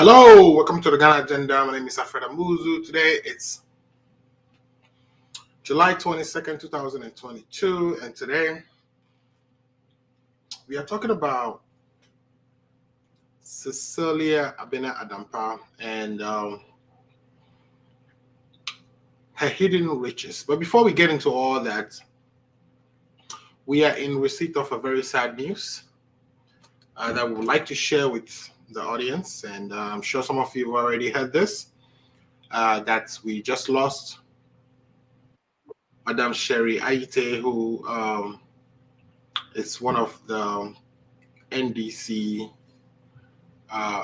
Hello, welcome to the Ghana Agenda. My name is Alfred Amuzu. Today it's July 22nd, 2022, and today we are talking about Cecilia Abena Dapaah and her hidden riches. But before we get into all that, we are in receipt of a very sad news that we would like to share with the audience, and I'm sure some of you have already heard this, that we just lost Madam Sherry Aite, who is one of the NDC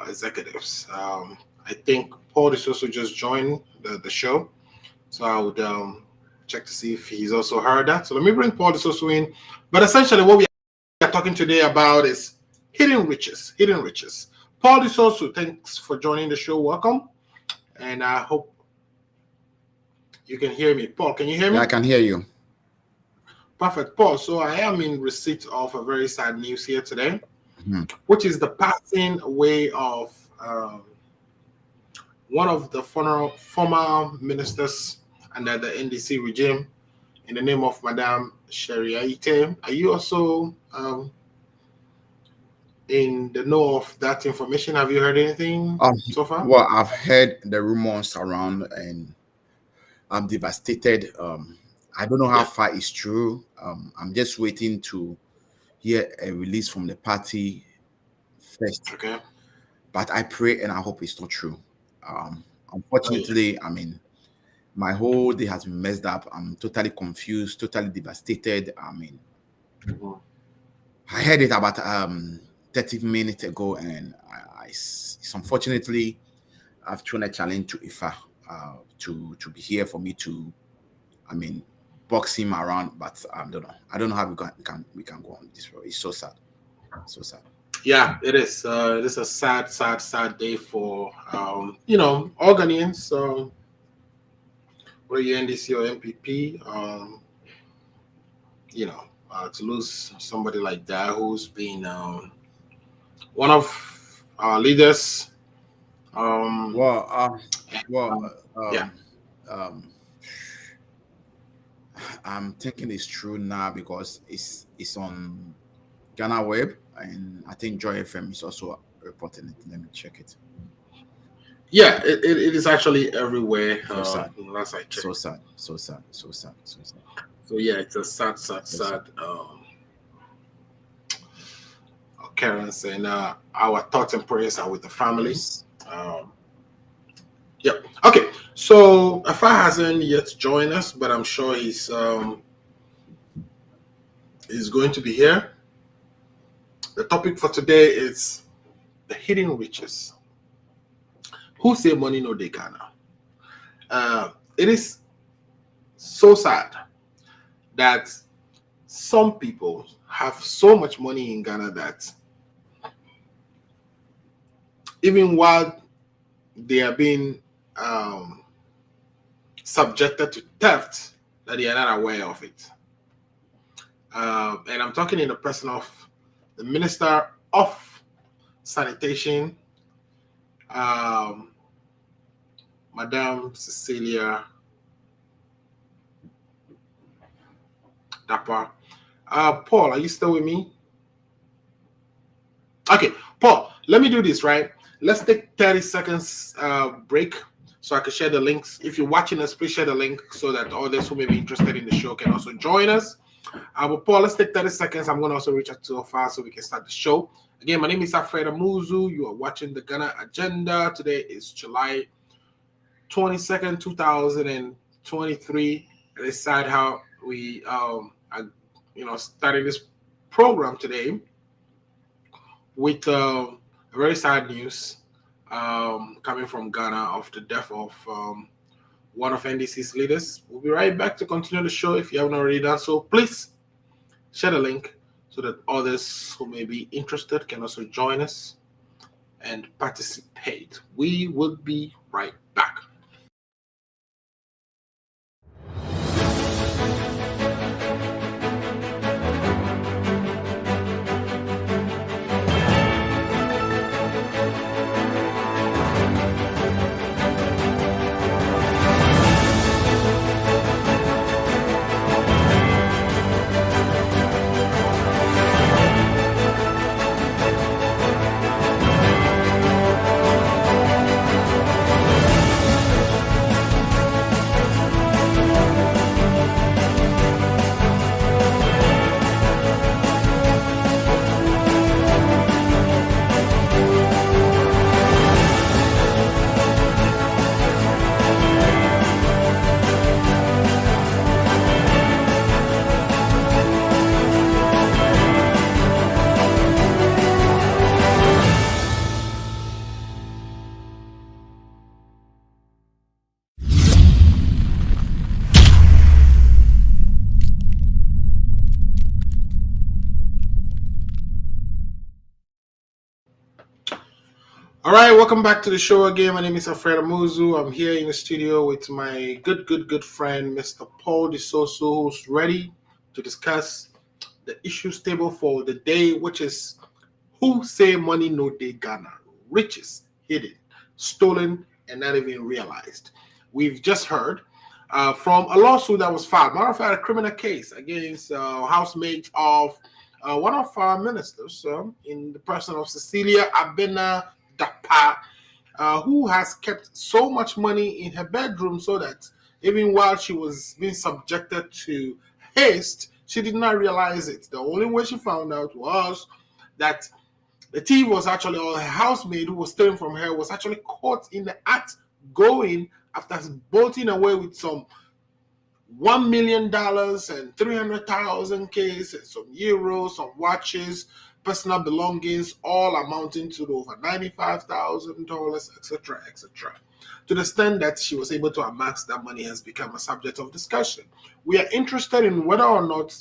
executives. I think Paul is also just joined the show, so I would check to see if he's also heard that. So let me bring Paul also in. But essentially, what we are talking today about is hidden riches. Hidden riches. Paul is also, thanks for joining the show. Welcome, and I hope you can hear me. Paul, can you hear me? Yeah, I can hear you. Perfect, Paul. So I am in receipt of a very sad news here today, which is the passing away of one of the former ministers under the NDC regime, in the name of Madam Sherry Aite. Are you also in the know of that information? Have you heard anything so far? Well, I've heard the rumors around, and I'm devastated. I don't know how far it's true. I'm just waiting to hear a release from the party first. Okay. But I pray and I hope it's not true. Unfortunately, I mean, my whole day has been messed up. I'm totally confused, totally devastated. I mean, I heard it about 30 minutes ago, and it's unfortunately, I've thrown a challenge to Ifa to be here for me to, I mean, box him around, but I don't know. I don't know how we can go on this road. It's so sad, so sad. Yeah, it is. It is a sad day for all Ghanaians. Whether you're NDC or MPP, to lose somebody like that who's been one of our leaders. I'm thinking it's true now because it's on Ghana Web, and I think Joy FM is also reporting it. Let me check it. Yeah, it is actually everywhere. So sad. Last I checked. So sad. So yeah, it's a sad occurrence, and our thoughts and prayers are with the families. Yeah. Okay. So Afa hasn't yet joined us, but I'm sure he's going to be here. The topic for today is the hidden riches. Who say money no dey Ghana? It is so sad that some people have so much money in Ghana that even while they are being subjected to theft, that they are not aware of it. And I'm talking in the person of the Minister of Sanitation, Madam Cecilia Dapaah. Paul, are you still with me? Okay, Paul, let me do this, right? Let's take 30 seconds break so I can share the links. If you're watching us, please share the link so that others who may be interested in the show can also join us. But Paul, let's take 30 seconds. I'm going to also reach out to Afa so we can start the show. Again, my name is Alfred Amuzu. You are watching the Ghana Agenda. Today is July 22nd, 2023. It's sad how we are, starting this program today with very sad news coming from Ghana of the death of one of NDC's leaders. We'll be right back to continue the show. If you haven't already done so, please share the link so that others who may be interested can also join us and participate. We will be right back. All right, welcome back to the show again. My name is Alfredo Muzu. I'm here in the studio with my good friend, Mr. Paul DeSoso, who's ready to discuss the issues table for the day, which is who say money no dey Ghana, riches hidden, stolen, and not even realized. We've just heard from a lawsuit that was filed, matter of fact, a criminal case against housemates of one of our ministers, in the person of Cecilia Abena Dapaah, who has kept so much money in her bedroom so that even while she was being subjected to Heist, she did not realize it. The only way she found out was that the thief was actually, or her housemaid who was stealing from her, was actually caught in the act going after bolting away with some $1 million and 300,000 case and some euros, some watches, personal belongings, all amounting to over $95,000, etc., etc. To the extent that she was able to amass that money has become a subject of discussion. We are interested in whether or not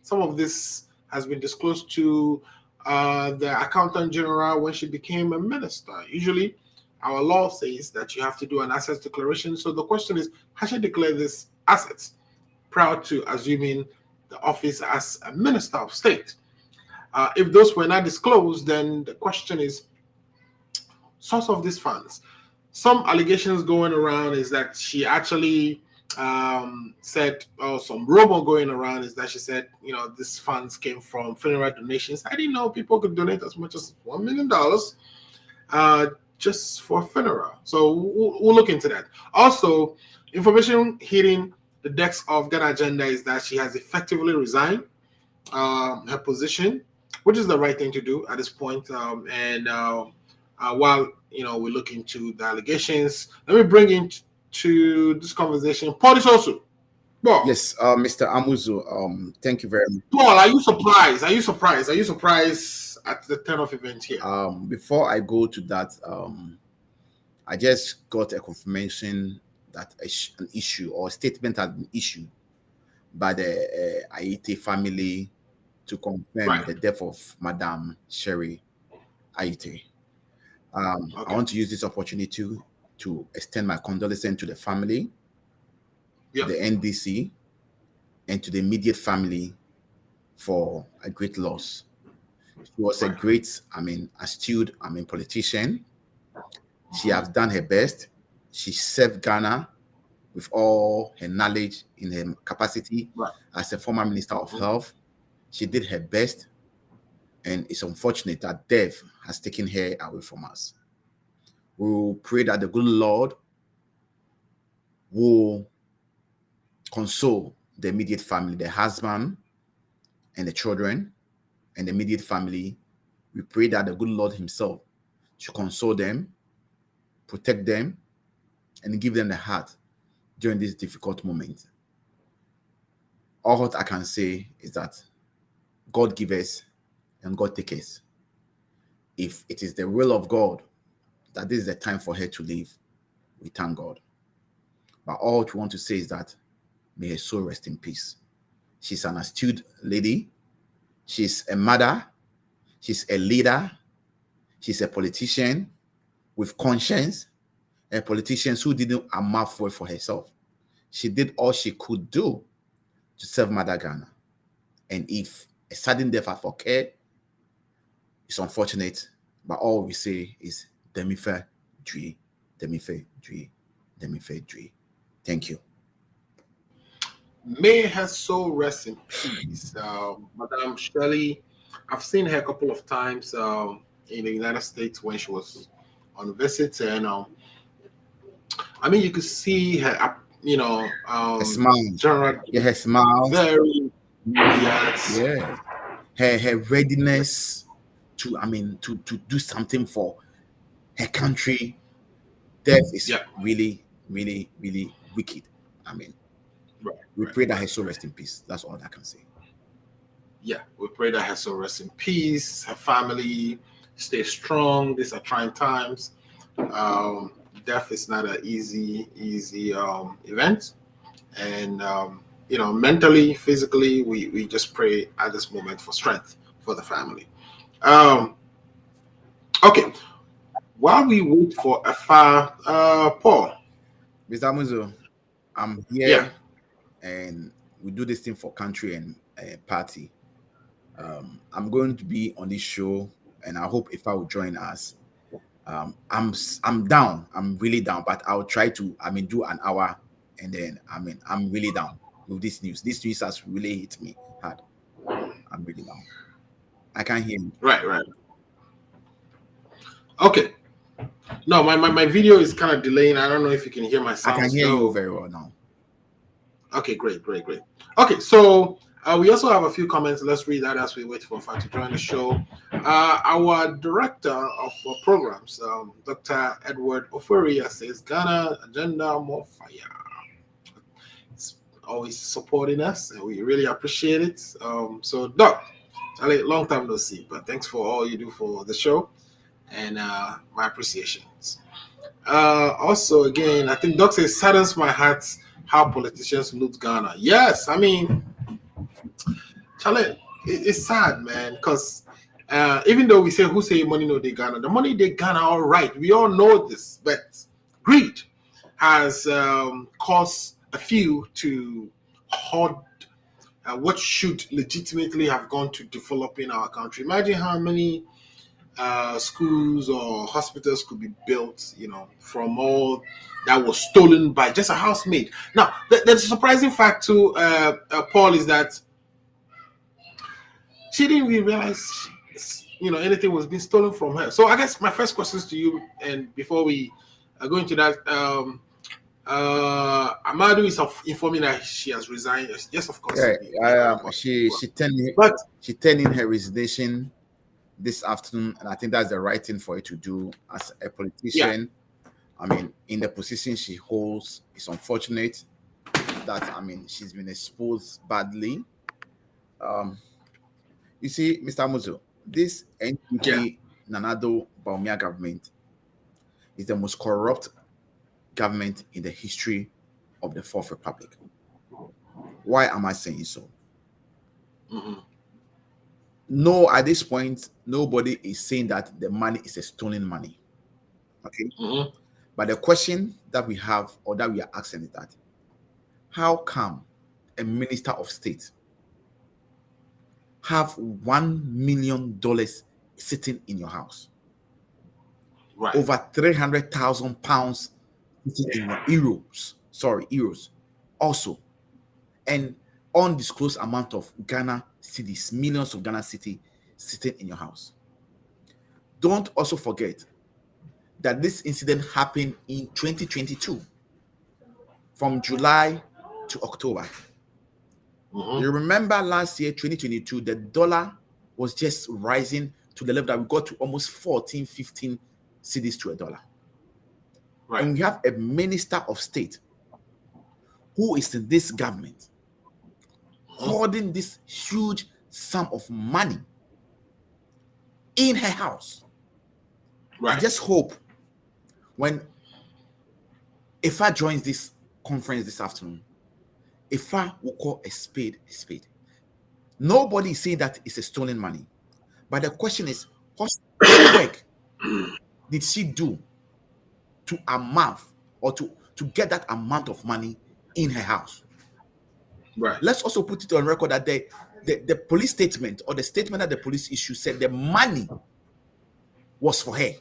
some of this has been disclosed to the accountant general when she became a minister. Usually, our law says that you have to do an assets declaration. So the question is, has she declared these assets prior to assuming the office as a minister of state? If those were not disclosed, then the question is source of these funds. Some allegations going around is that she actually said, or some rumor going around is that she said, these funds came from funeral donations. I didn't know people could donate as much as $1 million just for a funeral. So we'll look into that. Also, information hitting the desk of Ghana Agenda is that she has effectively resigned her position, which is the right thing to do at this point. While we look into the allegations, let me bring into this conversation Paul is also. Paul. Yes, Mr. Amuzu, thank you very much. Paul, are you surprised? Are you surprised? Are you surprised at the turn of events here? Before I go to that, I just got a confirmation that an issue or a statement has been issued by the Aite family to confirm the death of Madame Sherry Aite. I want to use this opportunity to extend my condolences to the family, to the NDC, and to the immediate family for a great loss. She was a great, astute, politician. She has done her best. She served Ghana with all her knowledge in her capacity as a former Minister of Health. She did her best, and it's unfortunate that death has taken her away from us. We will pray that the good Lord will console the immediate family, the husband and the children, and the immediate family. We pray that the good Lord himself should console them, protect them, and give them the heart during this difficult moment. All what I can say is that God gives us and God takes us. If it is the will of God that this is the time for her to leave, we thank God. But all we want to say is that may her soul rest in peace. She's an astute lady. She's a mother. She's a leader. She's a politician with conscience. A politician who didn't amount for herself. She did all she could do to serve Mother Ghana. And if a sudden death has occurred, it's unfortunate. But all we say is Demife Dwi, Demife Dwi, Demife Dwi. Thank you. May her soul rest in peace. Madame Shirley, I've seen her a couple of times in the United States when she was on visit, and you could see her, her smile. General, her smile. Very, her readiness to do something for her country. Death is really, really, really wicked. We pray that her soul rest in peace. That's all I can say. Yeah, we pray that her soul rest in peace. Her family stay strong. These are trying times. Death is not an easy event, and mentally, physically, we just pray at this moment for strength for the family. Okay, while we wait for Afa, Paul. Mr. Muzo, I'm Yeah. here and we do this thing for country and party. I'm going to be on this show and I hope if I will join us. I'm down. I'm really down, but I'll try to do an hour and then I'm really down with this news. This news has really hit me hard. I'm really down. I can't hear you. Right. Okay. No, my video is kind of delaying. I don't know if you can hear my sound. I can hear you very well now. Okay, great. Okay, so we also have a few comments. Let's read that as we wait for Fat to join the show. Our director of programs, Dr. Edward Ofuria, says Ghana agenda more fire. It's always supporting us, and we really appreciate it. So, Doc, Charlie, long time no see, but thanks for all you do for the show, and my appreciations. Also, again, I think Doc says saddens my heart how politicians loot Ghana. Yes, I mean, Charlie, it's sad, man, because even though we say who say money no they Ghana, the money they Ghana, all right, we all know this, but greed has caused a few to hoard what should legitimately have gone to developing our country. Imagine how many schools or hospitals could be built, from all that was stolen by just a housemaid. Now, the surprising fact to Paul is that she didn't even realize, anything was being stolen from her. So I guess my first questions to you, and before we go into that, Amadu is informing that she has resigned. Yes, of course. Yeah, she turned in her resignation this afternoon, and I think that's the right thing for her to do as a politician. Yeah. In the position she holds, it's unfortunate that she's been exposed badly. You see, Mr. Muzo, this NPP Nanado Baumia government is the most corrupt government in the history of the Fourth Republic. Why am I saying so? Mm-hmm. No, at this point, nobody is saying that the money is a stolen money. Okay. Mm-hmm. But the question that we have, or that we are asking, is that how come a minister of state have $1 million sitting in your house? Right. Over 300,000 pounds sitting in euros. Sorry, euros. Also, an undisclosed amount of Ghana cedis, millions of Ghana cedi sitting in your house. Don't also forget that this incident happened in 2022, from July to October. Mm-hmm. You remember last year, 2022, the dollar was just rising to the level that we got to almost 14, 15 cedis to a dollar. Right. And we have a minister of state who is in this government holding this huge sum of money in her house. Right. I just hope when Ifa joins this conference this afternoon, Ifa will call a spade a spade. Nobody is saying that it's a stolen money. But the question is, what work did she do to amount or to get that amount of money in her house? Right. Let's also put it on record that the police statement, or the statement that the police issued, said the money was for her.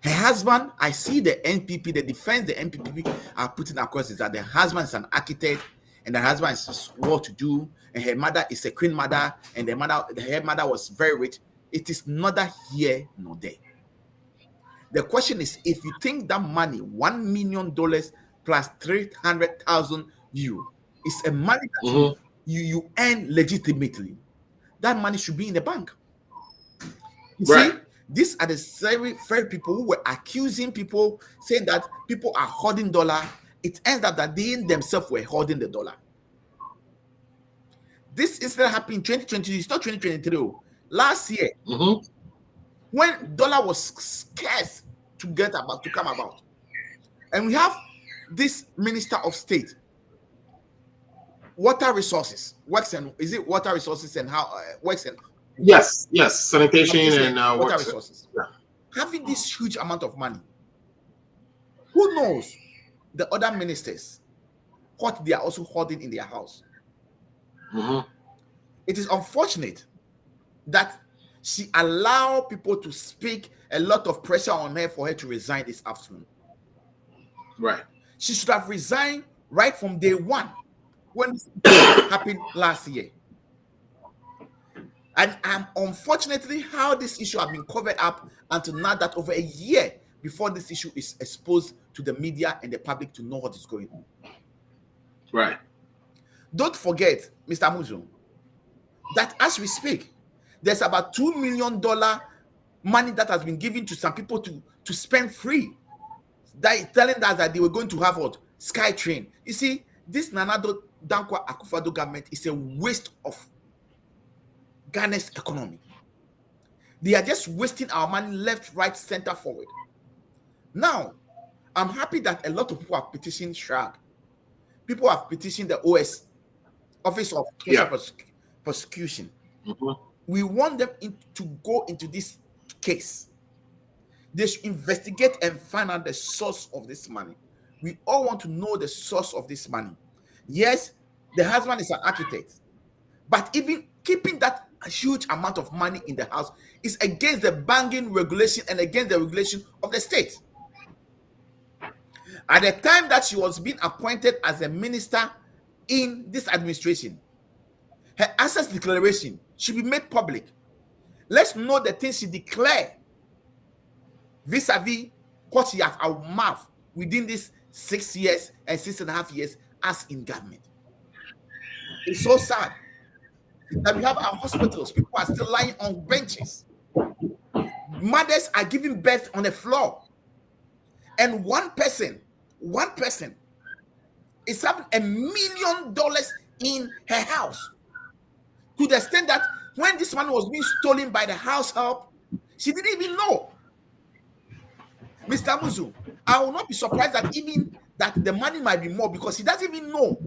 Her husband, I see the NPP, the defense the NPP are putting across is that the husband is an architect and the husband is well-to-do, and her mother is a queen mother, and her mother was very rich. It is neither here nor there. The question is, if you think that money, $1 million plus 300,000 euro, is a money that you earn legitimately, that money should be in the bank. You see, these are the very people who were accusing people, saying that people are hoarding dollar. It ends up that they themselves were hoarding the dollar. This incident happened in 2020. It's not 2023. Last year, when dollar was scarce to come about, and we have this minister of state, water resources, is it water resources and how works and yes, sanitation and water resources. Yeah. having this huge amount of money. Who knows the other ministers, what they are also holding in their house? It is unfortunate that she allowed people to speak a lot of pressure on her for her to resign this afternoon. Right. She should have resigned right from day one when this happened last year. And unfortunately, how this issue has been covered up until now, that over a year before this issue is exposed to the media and the public to know what is going on. Right. Don't forget, Mr. Muzo, that as we speak, there's about $2 million money that has been given to some people to spend free. That is telling us that they were going to have what? Sky Train. You see, this Nana Dankwa Akufo-Addo government is a waste of Ghana's economy. They are just wasting our money left, right, center, forward. Now, I'm happy that a lot of people have petitioned SHRAG. People have petitioned the OS, Office of Special Prosecution. We want them to go into this case. They should investigate and find out the source of this money. We all want to know the source of this money. Yes, the husband is an architect, but even keeping that huge amount of money in the house is against the banking regulation and against the regulation of the state. At the time that she was being appointed as a minister in this administration, her assets declaration should be made public. Let's know the things she declared vis-a-vis what she has amassed within these 6 years and 6.5 years as in government. It's so sad that we have our hospitals, people are still lying on benches. Mothers are giving birth on the floor. And one person is having $1 million in her house. To the extent that when this money was being stolen by the Househelp, she didn't even know. Mr. Muzu, I will not be surprised that even that the money might be more, because she doesn't even know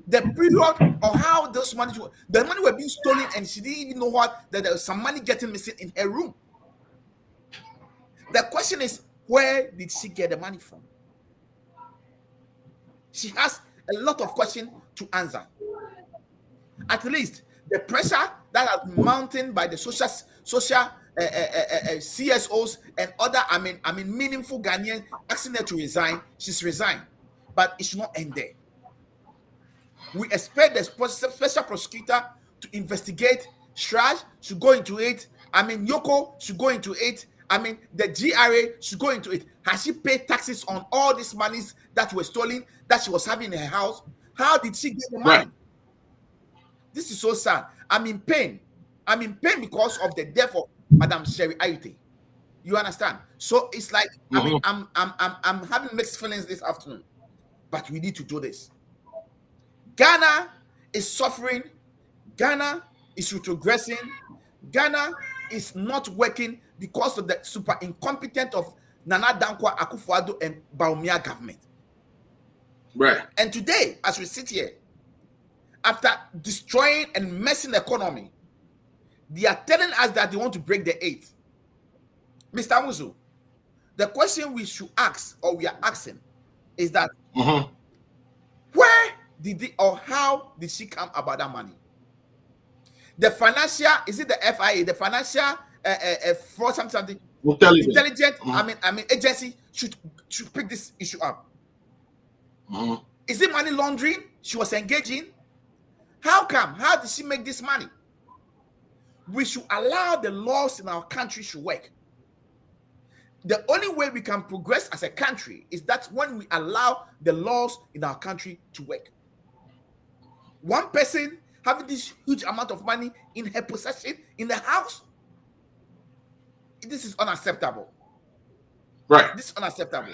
the period or how those money, the money were being stolen, and she didn't even know what, that there was some money getting missing in her room. The question is, where did she get the money from? She has a lot of questions to answer. At least the pressure that has been mounted by the social CSOs and other, meaningful Ghanaians asking her to resign. She's resigned, but it should not end there. We expect the special prosecutor to investigate. SHRAG should go into it. Yoko should go into it. The GRA should go into it. Has she paid taxes on all these monies that were stolen, that she was having in her house? How did she get the money? Right. This is so sad. I'm in pain. I'm in pain because of the death of Madam Sherry Aite. You understand? So it's like, I'm having mixed feelings this afternoon, but we need to do this. Ghana is suffering. Ghana is retrogressing. Ghana is not working because of the super incompetent of Nana Dankwa Akufo-Addo and Bawumia government. Right. And today, as we sit here, after destroying and messing the economy, they are telling us that they want to break the 8th. Mr. Muzu, the question we should ask, or we are asking, is that where did they, or how did she come about that money? The financial, is it the FIA, the financial fraud something intelligent agency should pick this issue up. Is it money laundering she was engaging? How come? How did she make this money? We should allow the laws in our country to work. The only way we can progress as a country is that when we allow the laws in our country to work. One person having this huge amount of money in her possession in the house, this is unacceptable. Right. This is unacceptable.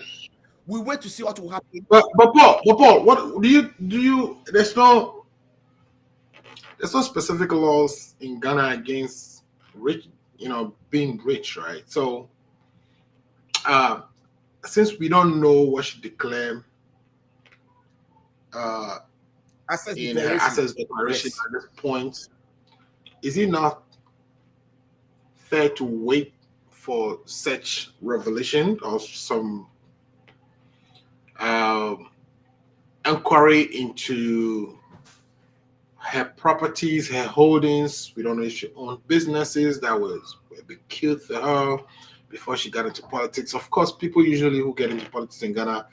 We wait to see what will happen. But Paul, what do you? There's no specific laws in Ghana against rich, being rich, right? So, since we don't know what she declared in her assets declaration at this point, is it not fair to wait for such revelation or some inquiry into her properties, her holdings. We don't know if she owned businesses that were bequeathed to her before she got into politics. Of course, people usually who get into politics in Ghana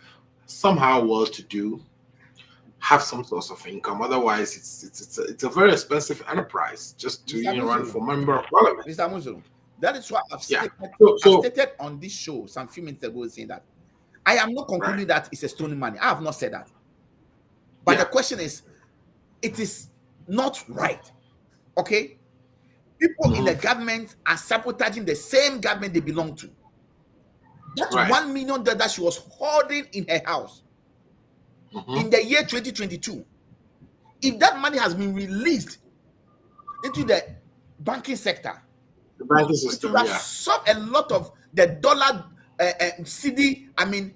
somehow well-to-do, have some source of income. Otherwise, it's a very expensive enterprise just to run for member of parliament. Mr. Muzo, that is why I've stated, I've stated on this show some few minutes ago saying that I am not concluding that it's a stolen money. I have not said that. But the question is, it is not right. Okay? People in the government are sabotaging the same government they belong to. That's $1 million that she was holding in her house in the year 2022. If that money has been released into the banking sector, the banking system, it would have solved a lot of the dollar CD. I mean,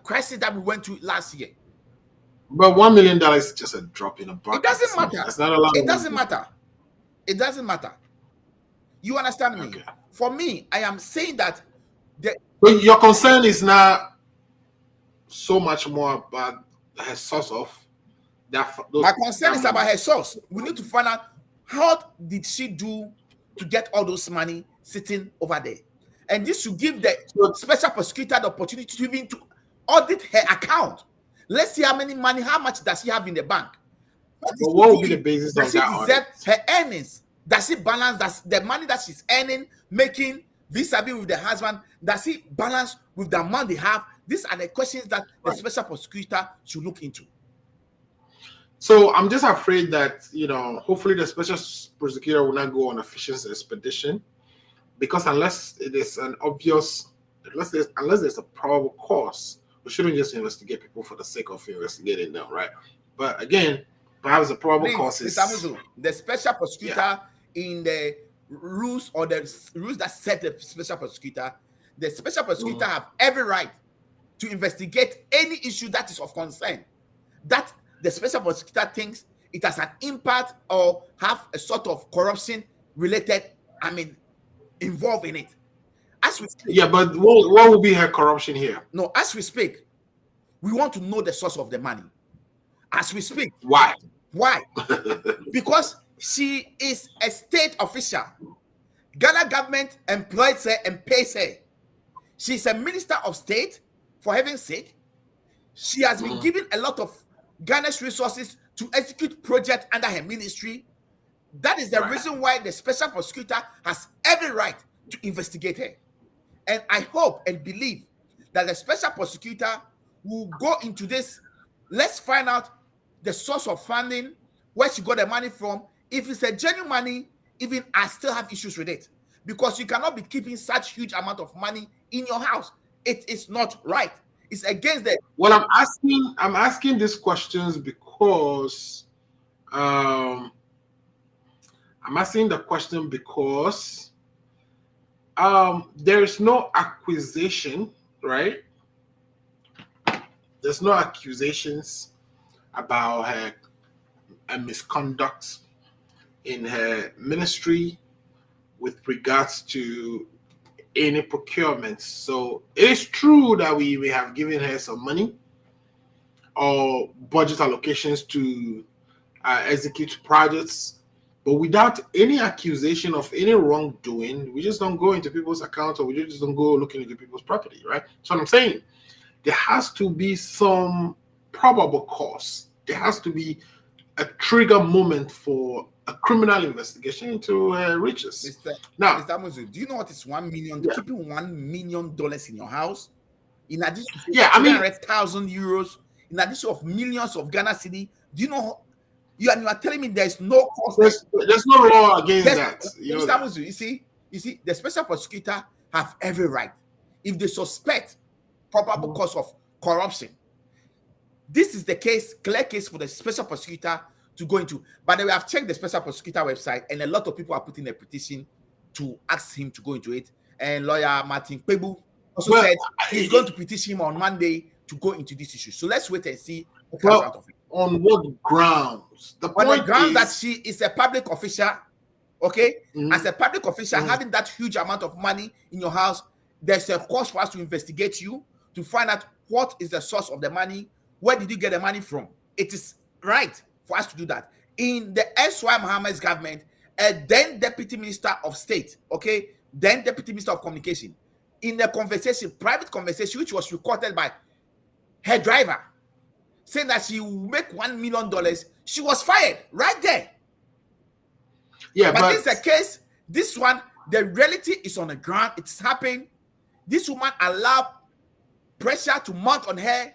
crisis that we went through last year. But $1 million is just a drop in a bucket. It doesn't matter. That's not a lot. It doesn't matter. It doesn't matter. You understand me? For me, I am saying that. But your concern is not so much more about her source of that. My concern is about her source. We need to find out how did she do to get all those money sitting over there, and this should give the special prosecutor the opportunity to even to audit her account. Let's see how much does she have in the bank. What will be the basis of that audit? Her earnings. Does she balance? Does the money that she's earning, making vis-a-vis with the husband, does he balance with the amount they have? These are the questions that the special prosecutor should look into. So I'm just afraid that, hopefully the special prosecutor will not go on a fishing expedition, because unless it is an obvious, unless there's a probable cause, we shouldn't just investigate people for the sake of investigating them, right? But again, perhaps the probable cause is the special prosecutor in the rules or the rules that set the special prosecutor. The special prosecutor have every right to investigate any issue that is of concern that the special prosecutor thinks it has an impact or have a sort of corruption related, involved in it. As we speak, but what will be her corruption here? No, as we speak, we want to know the source of the money. As we speak. Why? Because she is a state official. Ghana government employs her and pays her. She's a minister of state, for heaven's sake. She has been given a lot of Ghana's resources to execute projects under her ministry. That is the reason why the special prosecutor has every right to investigate her. And I hope and believe that the special prosecutor will go into this. Let's find out the source of funding, where she got the money from. If it's a genuine money, even I still have issues with it, because you cannot be keeping such huge amount of money in your house. It is not right. It's against the. Well, I'm asking these questions because I'm asking the question because there is no accusation, right? There's no accusations about her misconduct in her ministry with regards to any procurements. So it is true that we may have given her some money or budget allocations to execute projects, but without any accusation of any wrongdoing. We just don't go into people's accounts, or we just don't go looking into people's property, right? So what I'm saying, there has to be some probable cause. There has to be a trigger moment for a criminal investigation into riches. Mr. Muzu, do you know what is 1 million? Keeping $1 million in your house, in addition to 300,000 euros, in addition of millions of Ghana cedi. Do you know? You are telling me there's no cost. There's no law against that. Mr. Muzu, you see, the special prosecutor have every right, if they suspect probable cause of corruption. This is the clear case for the special prosecutor to go into. But we have checked the special prosecutor website, and a lot of people are putting a petition to ask him to go into it. And lawyer Martin Kpebu also said he's going to petition him on Monday to go into this issue. So let's wait and see what comes out of it. On what grounds? On the ground that she is a public official, Okay, as a public official, having that huge amount of money in your house, there's a cost for us to investigate you to find out what is the source of the money. Where did you get the money from? It is right for us to do that. In the S.Y. Mohammed's government, a then Deputy Minister of State, okay, then Deputy Minister of Communication, in a conversation, private conversation, which was recorded by her driver, saying that she will make $1 million, she was fired right there. Yeah, but this is a case. This one, the reality is on the ground. It's happened. This woman allowed pressure to mount on her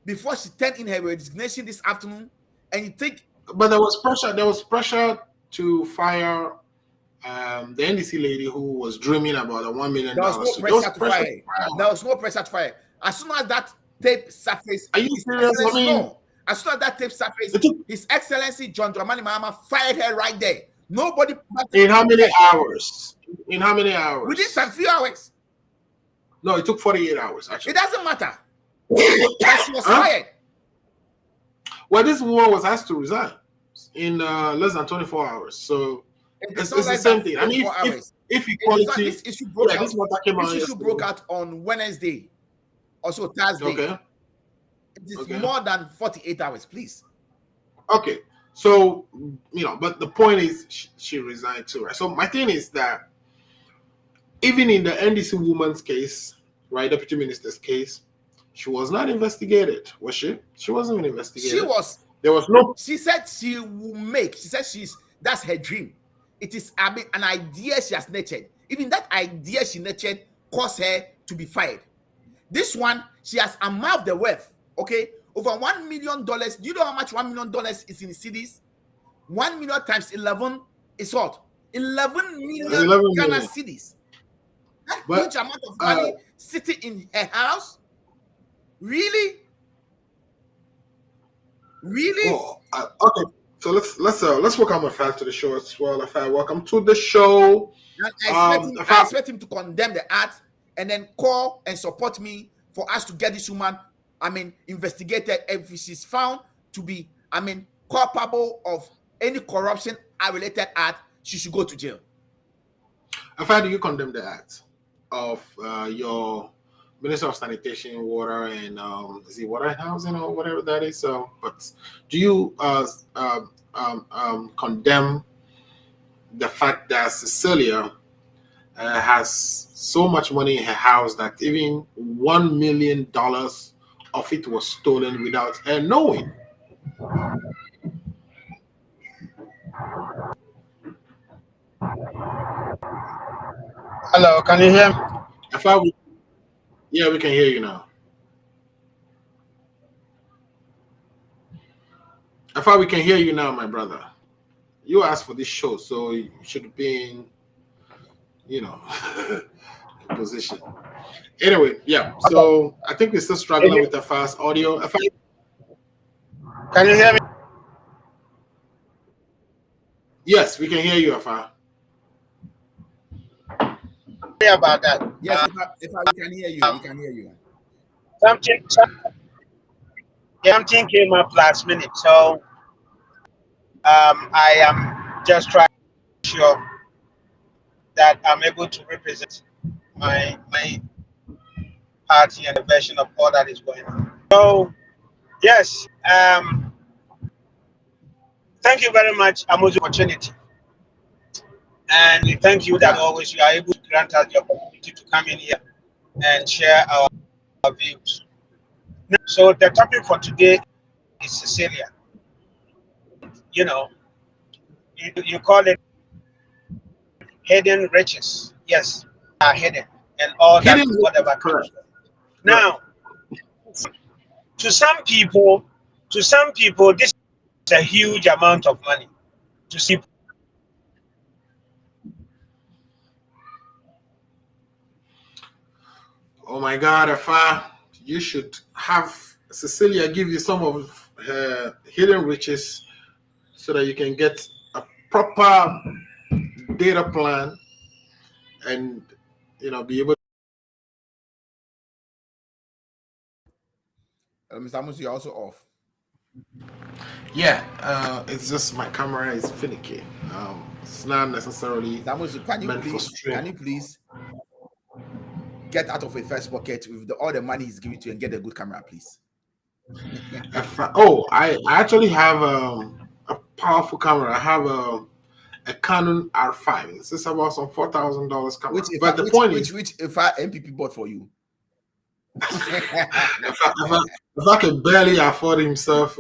before she turned in her resignation this afternoon. And you think, but there was pressure. There was pressure to fire the NDC lady who was dreaming about a $1 million. There was no pressure to fire. There was no pressure to fire. As soon as that tape surfaced, are you serious? I mean, no. As soon as that tape surfaced, His Excellency John Dramani Mahama fired her right there. Nobody. In how many hours? In how many hours? Within some few hours. No, it took 48 hours. Actually, it doesn't matter. She was fired. Well, this woman was asked to resign in less than 24 hours. So it's the same thing. I mean, if equality, this issue broke out. This issue broke out on Wednesday, also Thursday. Okay. It is more than 48 hours, please. Okay. So, but the point is she resigned too, right? So my thing is that even in the NDC woman's case, right, Deputy Minister's case, she was not investigated, was she? She wasn't even investigated. She was. There was no. She said she will make. She said that's her dream. It is an idea she has nurtured. Even that idea she nurtured caused her to be fired. This one, she has amassed the wealth. Okay, over $1 million. Do you know how much $1 million is in cedis? 1 million times 11 is what? 11 million Ghana cedis. That huge amount of money sitting in her house. Really? Oh, okay. So let's welcome Afar to the show as well. Afar, welcome to the show. I expect him to condemn the act and then call and support me for us to get this woman, investigated. If she's found to be, culpable of any corruption related act, she should go to jail. Afar, do you condemn the act of your Minister of Sanitation, Water, and is it Water and Housing or whatever that is? But do you condemn the fact that Cecilia has so much money in her house that even $1 million of it was stolen without her knowing? Hello, can you hear me? Yeah, we can hear you now. Afar, we can hear you now, my brother. You asked for this show, so you should be in, position. Anyway, yeah. So I think we're still struggling with the fast audio. Afar, can you hear me? Yes, we can hear you, Afar. Sorry about that. Yes, if I can hear you, we can hear you. Something came up last minute, so I am just trying to ensure that I'm able to represent my party and the version of all that is going on. So, yes, thank you very much, Amuzu, opportunity. And we thank you that always you are able to grant us the opportunity to come in here and share our views. So the topic for today is Cecilia. You call it hidden riches. Yes, are hidden and all that, whatever comes. Now, to some people, this is a huge amount of money. To see. Oh my God, Afar, you should have Cecilia give you some of her hidden riches so that you can get a proper data plan and be able. Mr. Amos, you're also off. Yeah, it's just my camera is finicky. It's not necessarily Samuel, meant for stream. can you please get out of a first pocket with all the money he's giving to you and get a good camera, please? I actually have a powerful camera. I have a Canon R5. This is about some $4,000 camera. But the point is, which if I MPP bought for you. if I can barely afford himself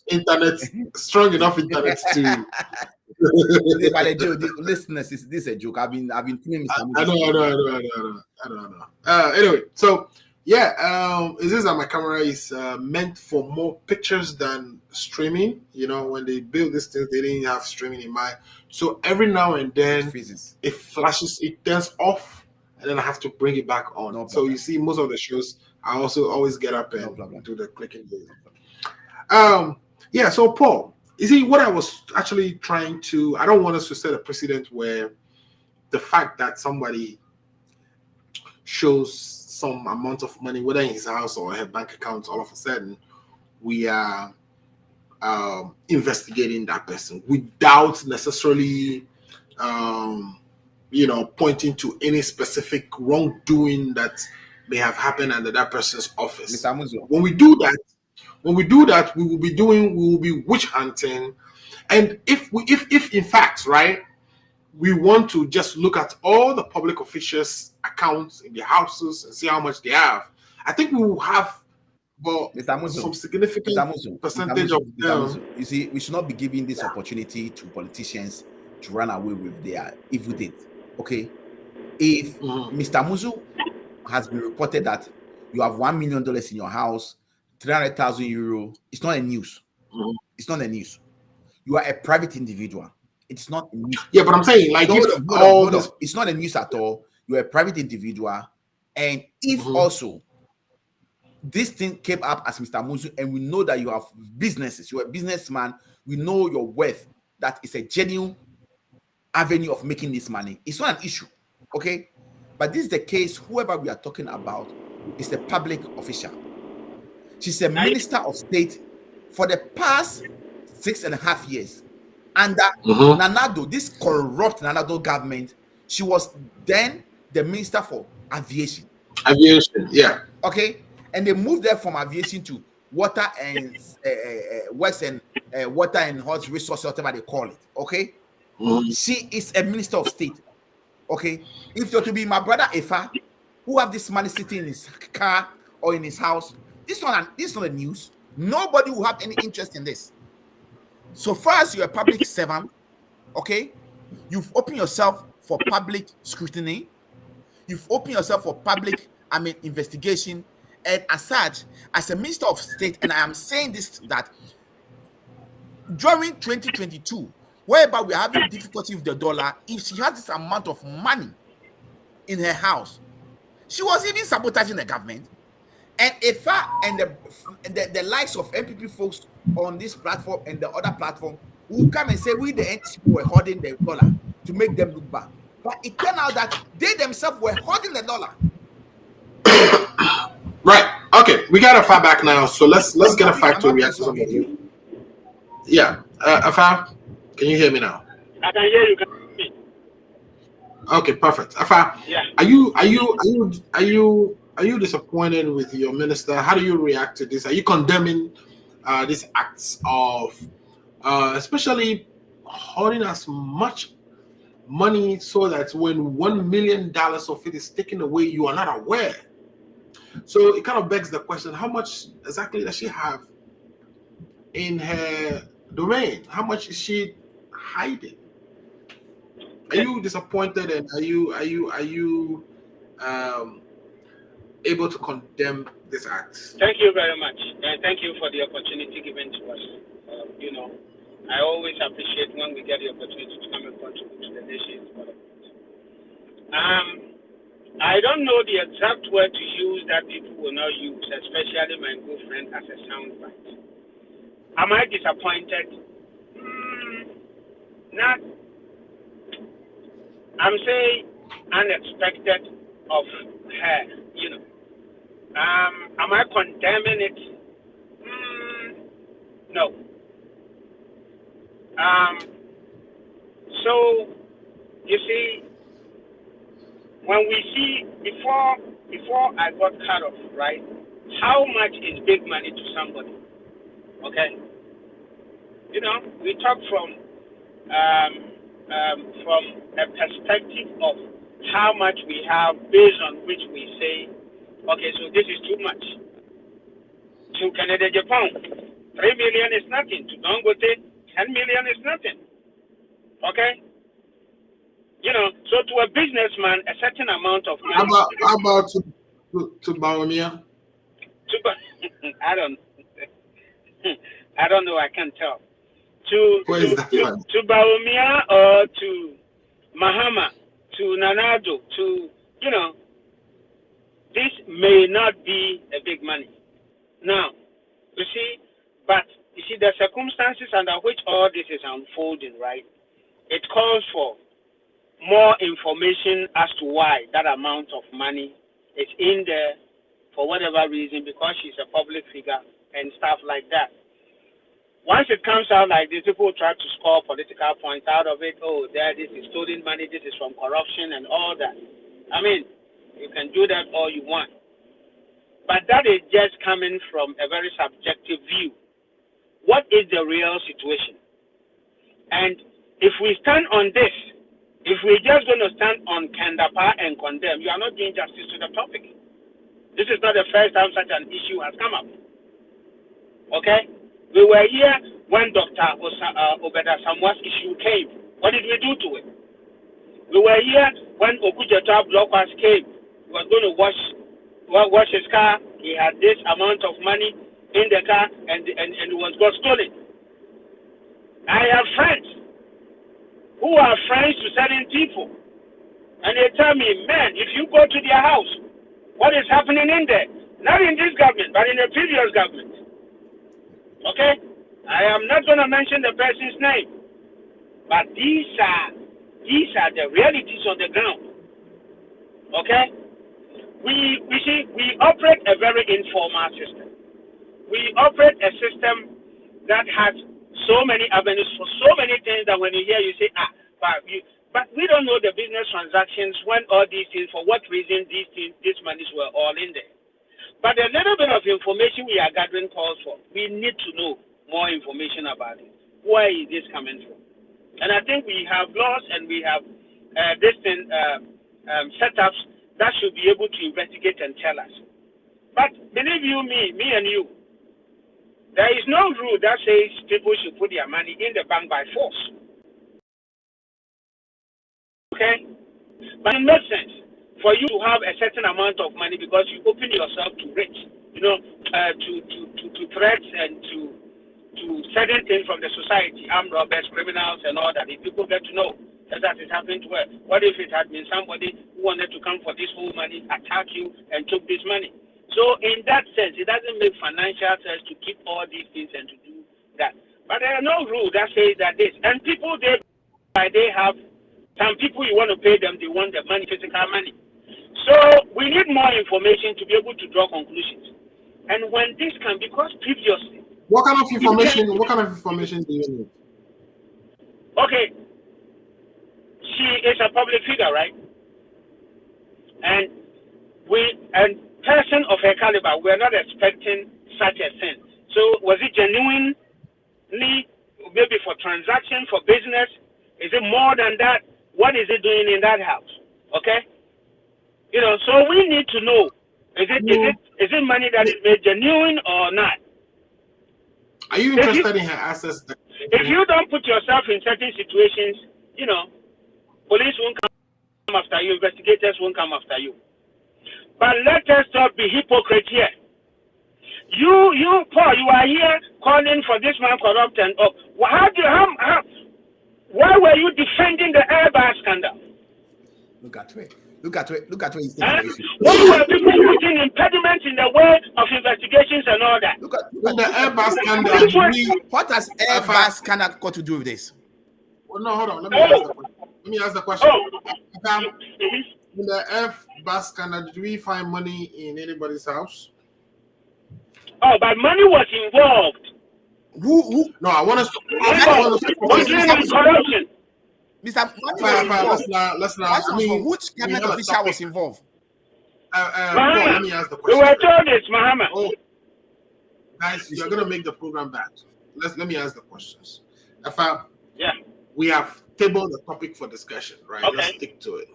internet, strong enough internet to. By the joke, listeners, this is a joke. I've been filming. I know. Anyway, so yeah, it's just that my camera is meant for more pictures than streaming. You know, when they built this thing, they didn't have streaming in mind. So every now and then, it flashes, it turns off, and then I have to bring it back on. No so you see, most of the shows, I also always get up and do the clicking. Yeah. So Paul, you see, what I was actually trying to, I don't want us to set a precedent where the fact that somebody shows some amount of money, whether in his house or her bank account, all of a sudden we are investigating that person without necessarily, pointing to any specific wrongdoing that may have happened under that person's office. When we do that, we will be witch hunting. And if in fact, right, we want to just look at all the public officials' accounts in their houses and see how much they have, I think we will have some significant percentage of them. You see, we should not be giving this opportunity to politicians to run away with their evil deeds. Okay, if Mr. Muzu has been reported that you have $1 million in your house, 300,000 euro, it's not a news. It's not a news. You are a private individual. It's not a news. Yeah, but I'm saying, like, hold on. It's not a news at all. You're a private individual, and if also this thing came up as Mr. Muzu, and we know that you have businesses, you're a businessman, we know your worth, that is a genuine avenue of making this money. It's not an issue, okay? But this is the case. Whoever we are talking about is a public official. She's a minister of state for the past 6.5 years. Under Nanado, this corrupt Nanado government, she was then the minister for aviation. Aviation, yeah. Okay, and they moved there from aviation to water and water and hot resources, whatever they call it. Okay, she is a minister of state. Okay, if you're to be my brother Efa, who have this money sitting in his car or in his house, this is not a news. Nobody will have any interest in this. So far as you're a public servant, okay, you've opened yourself for public scrutiny, you've opened yourself for public, investigation, and as such, as a minister of state, and I am saying this, that during 2022, whereby we're having difficulty with the dollar, if she has this amount of money in her house, she was even sabotaging the government. And Efa and the likes of MPP folks on this platform and the other platform will come and say, we the NTC were holding the dollar to make them look bad. But it turned out that they themselves were holding the dollar. Right. Okay. We got Afa back now. So let's get Afa to react to some of you. Yeah. Afa, can you hear me now? I can hear you. Okay, perfect. Afa, yeah. Are you disappointed with your minister? How do you react to this? Are you condemning these acts of especially holding as much money so that when $1 million of it is taken away, you are not aware? So it kind of begs the question, how much exactly does she have in her domain? How much is she hiding? Are you disappointed, and are you able to condemn this act? Thank you very much, and thank you for the opportunity given to us. I always appreciate when we get the opportunity to come and contribute to the nation's development. I don't know the exact word to use that people will not use, especially my good friend, as a soundbite. Am I disappointed? Not. I'm saying unexpected of her, Am I condemning it? No. So you see, when we see before I got cut off, right? How much is big money to somebody? Okay, you know, we talk from a perspective of how much we have, based on which we say, okay, so this is too much. To Canada, Japan, 3 million is nothing. To Dangote, 10 million is nothing. Okay? You know, so to a businessman, a certain amount of money. How about to Baumia? I don't I don't know, I can't tell. To Baumia or to Mahama, to Nanado, to, you know, this may not be a big money. Now, you see, but you see the circumstances under which all this is unfolding, right? It calls for more information as to why that amount of money is in there for whatever reason, because she's a public figure and stuff like that. Once it comes out like this, people try to score political points out of it. Oh, this is stolen money, this is from corruption and all that. I mean, you can do that all you want. But that is just coming from a very subjective view. What is the real situation? And if we stand on this, if we're just going to stand on Dapaah and condemn, you are not doing justice to the topic. This is not the first time such an issue has come up. Okay? We were here when Dr. Obeda Samuel's issue came. What did we do to it? We were here when Okujeta Blockers came. He was going to wash his car. He had this amount of money in the car, and it was got stolen. I have friends who are friends to certain people, and they tell me, man, if you go to their house, what is happening in there? Not in this government, but in the previous government. Okay? I am not going to mention the person's name, but these are the realities on the ground. Okay? We see, we operate a very informal system. We operate a system that has so many avenues for so many things that when you hear, you say, but we don't know the business transactions, when all these things, for what reason these monies were all in there. But a little bit of information we are gathering calls for. We need to know more information about it. Where is this coming from? And I think we have laws and we have setups that should be able to investigate and tell us. But believe you me and you, there is no rule that says people should put their money in the bank by force. Okay? But it makes sense for you to have a certain amount of money because you open yourself to rich, to threats and to certain things from the society, armed robbers, criminals, and all that. If people get to know that is happening to her, what if it had been somebody who wanted to come for this whole money, attack you, and took this money? So in that sense, it doesn't make financial sense to keep all these things and to do that. But there are no rules that say that this. And people, they have, some people you want to pay them, they want the money, physical money. So we need more information to be able to draw conclusions. And when this can, because previously. What kind of information do you need? Okay. She is a public figure, right? And person of her caliber, we're not expecting such a thing. So was it genuinely, maybe for transaction, for business? Is it more than that? What is it doing in that house? Okay? So we need to know, is it money that is made genuine or not? Are you interested in her assets? If you don't put yourself in certain situations, police won't come after you, investigators won't come after you. But let us not be hypocrite here. You, Paul, you are here calling for this man corrupt and up. Why were you defending the Airbus scandal? Look at where he's taking the issue. Why were people putting impediments in the way of investigations and all that? Look at the Airbus scandal. What has Airbus scandal got to do with this? Well, no, hold on. Let me ask the question. In the Airbus scandal, did we find money in anybody's house? Oh, but money was involved. Who? No, I want us to. Corruption. Mr. Money let's not. I mean, which cabinet official was involved? Paul, let me ask the We question. were told this, Mahama. Oh, guys, you're gonna make the program bad. Let me ask the questions. We have tabled the topic for discussion, right? Okay. Let's stick to it.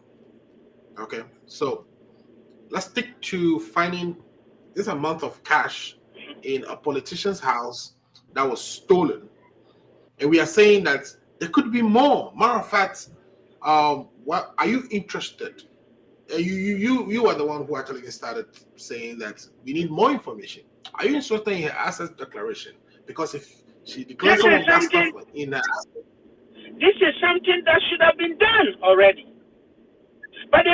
Okay, so let's stick to finding this amount of cash in a politician's house that was stolen, and we are saying that there could be more. Matter of fact, what are you interested? You are the one who actually started saying that we need more information. Are you interested in her asset declaration? Because if she declares some of that stuff in her asset, this is something that should have been done already. But me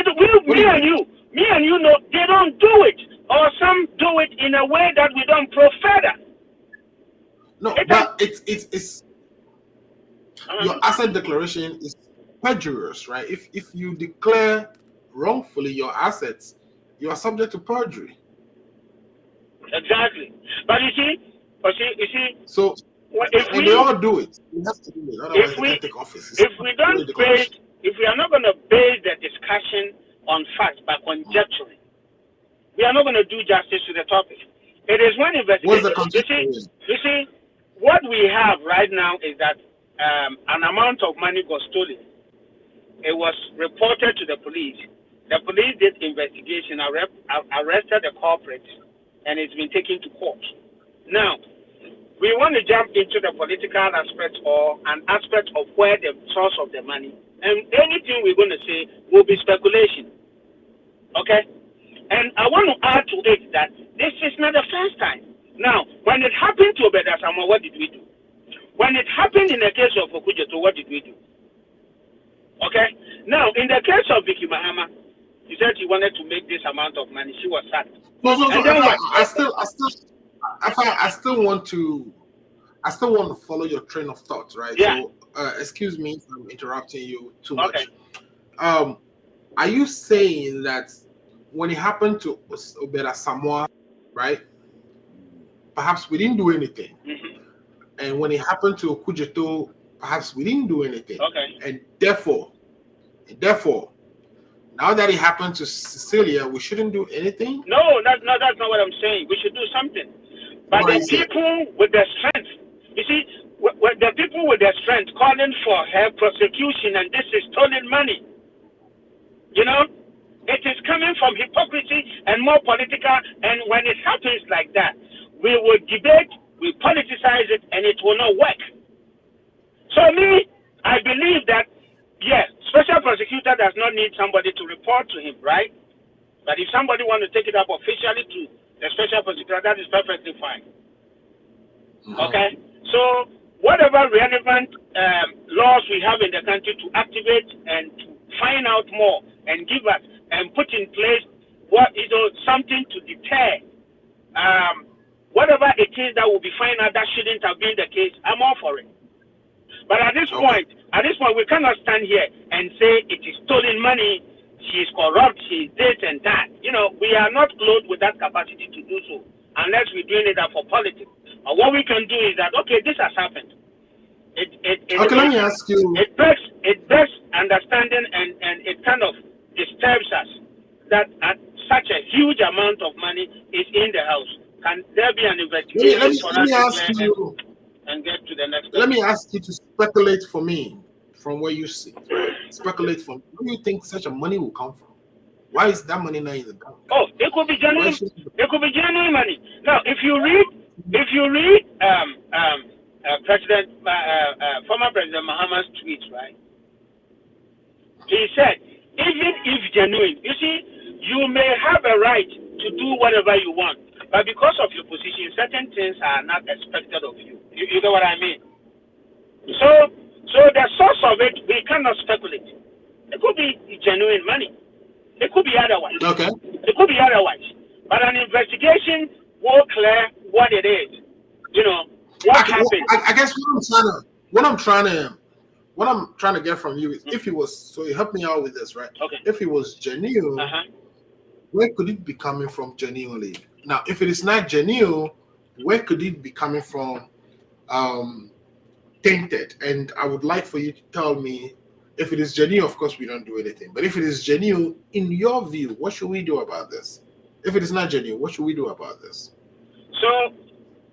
and you know they don't do it, or some do it in a way that we don't prefer that. No, but it's your asset declaration is perjurious, right? If you declare wrongfully your assets, you are subject to perjury. Exactly. But you see. So and they all do it. We have to do it. Otherwise, they can't take office. If we are not going to base the discussion on facts but conjecturing, we are not going to do justice to the topic. It is one investigation. You see, what we have right now is that an amount of money got stolen. It was reported to the police. The police did investigation, arrested the culprit, and it's been taken to court. Now, we want to jump into the political aspect or an aspect of where the source of the money, and anything we're going to say will be speculation. Okay? And I want to add to it that this is not the first time. Now, when it happened to Obeda Samuel, what did we do? When it happened in the case of Okujeto, what did we do? Okay? Now, in the case of Vicky Mahama, you said you wanted to make this amount of money. She was sacked. I still want to follow your train of thought, right? Yeah. So, excuse me if I'm interrupting you too much. Are you saying that when it happened to Obeda Samuel, right? Perhaps we didn't do anything, and when it happened to Okujeto, perhaps we didn't do anything. Okay. And therefore, now that it happened to Cecilia, we shouldn't do anything? No, that's not what I'm saying. We should do something. But the people with the strength, you see, the people with the strength calling for her prosecution, and this is stolen money. You know, it is coming from hypocrisy and more political. And when it happens like that, we will debate, we politicize it, and it will not work. So I believe that, yes, special prosecutor does not need somebody to report to him, right? But if somebody wants to take it up officially to the special prosecutor, that is perfectly fine. Okay? So whatever relevant laws we have in the country to activate and to find out more and give us and put in place something to deter whatever it is that will be found out that shouldn't have been the case, I'm all for it. But at this point, we cannot stand here and say it is stolen money, she's corrupt, she's this and that. You know, we are not clothed with that capacity to do so unless we're doing it for politics. And what we can do is that, okay, this has happened. Let me ask you. It begs understanding and it kind of disturbs us that such a huge amount of money is in the house. Can there be an investigation let me ask you and get to the next Let me ask you to speculate for me from where you sit. Speculate for me. Where do you think such a money will come from? Why is that money not in the bank? Oh, it could be genuine. It could be genuine money. Now, if you read former President Mahama's tweets, right? He said, even if genuine, you see, you may have a right to do whatever you want, but because of your position, certain things are not expected of you. You know what I mean? So the source of it, we cannot speculate. It could be genuine money. It could be otherwise. Okay. It could be otherwise. But an investigation will clear what it is. You know, what happened. I guess what I'm trying to get from you is if it was, so you help me out with this, right? Okay. If it was genuine, where could it be coming from genuinely? Now, if it is not genuine, where could it be coming from tainted? And I would like for you to tell me If it is genuine, of course, we don't do anything. But if it is genuine, in your view, what should we do about this? If it is not genuine, what should we do about this? So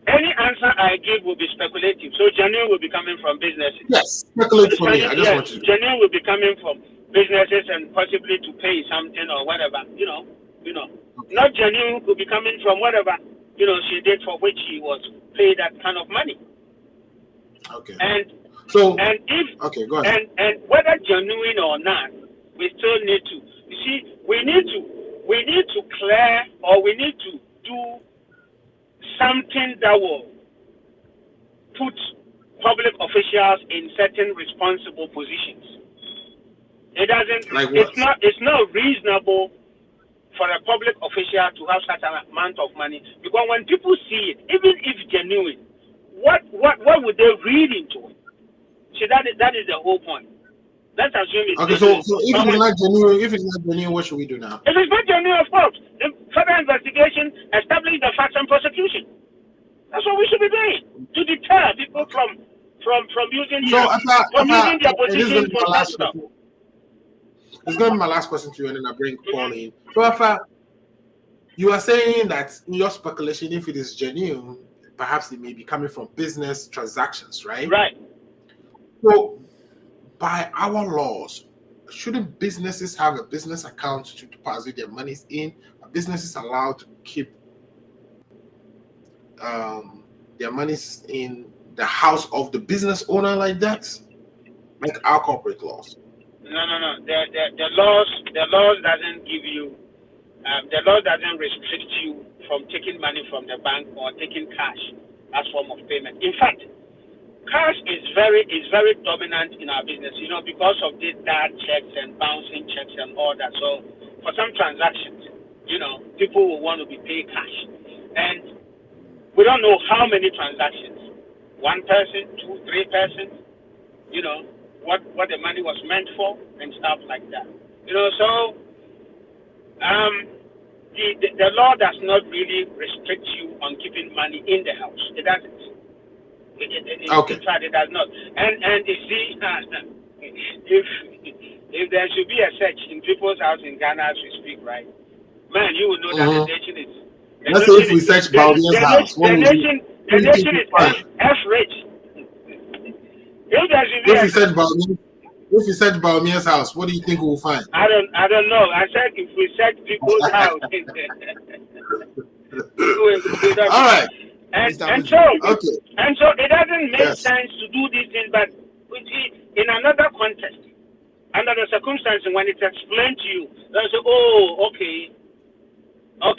any answer I give will be speculative. So genuine will be coming from businesses. Yes, speculate for me. I just want you to. Genuine will be coming from businesses and possibly to pay something or whatever. Okay. Not genuine could be coming from whatever she did for which she was paid that kind of money. Okay. And if okay, go ahead. And whether genuine or not, we still need to. You see, we need to clear, or we need to do something that will put public officials in certain responsible positions. It doesn't. Like what? It's not reasonable for a public official to have such an amount of money, because when people see it, even if genuine, what would they read into it? See, that is the whole point. Let's assume it's okay. So if it's not genuine, what should we do now? If it's not genuine, of course, further investigation, establish the facts and prosecution. That's what we should be doing to deter people from using their position for that stuff. It's going to be my last question to you, and then I bring Paul in. So, Afa, you are saying that in your speculation, if it is genuine, perhaps it may be coming from business transactions, right? Right. So, by our laws, shouldn't businesses have a business account to deposit their monies in? Are businesses allowed to keep their monies in the house of the business owner like that? Like our corporate laws? No. The laws doesn't give you, the law doesn't restrict you from taking money from the bank or taking cash as form of payment. In fact, cash is very dominant in our business, because of these dark checks and bouncing checks and all that. So for some transactions, people will want to be paid cash. And we don't know how many transactions. 1 person, 2, 3 persons, what the money was meant for and stuff like that. So the law does not really restrict you on keeping money in the house. It doesn't. Okay. In fact, it does not. And you see, if there should be a search in people's house in Ghana as we speak, right? Man, you will know that the nation is. Let's say if we search Baumia's house, the nation is F-rich. If we search Baumia's house, what do you think we'll find? I don't know. I said if we search people's house. All right. And so it doesn't make sense to do these things, but in another context, under the circumstances, when it's explained to you, they'll say, "Oh, okay, a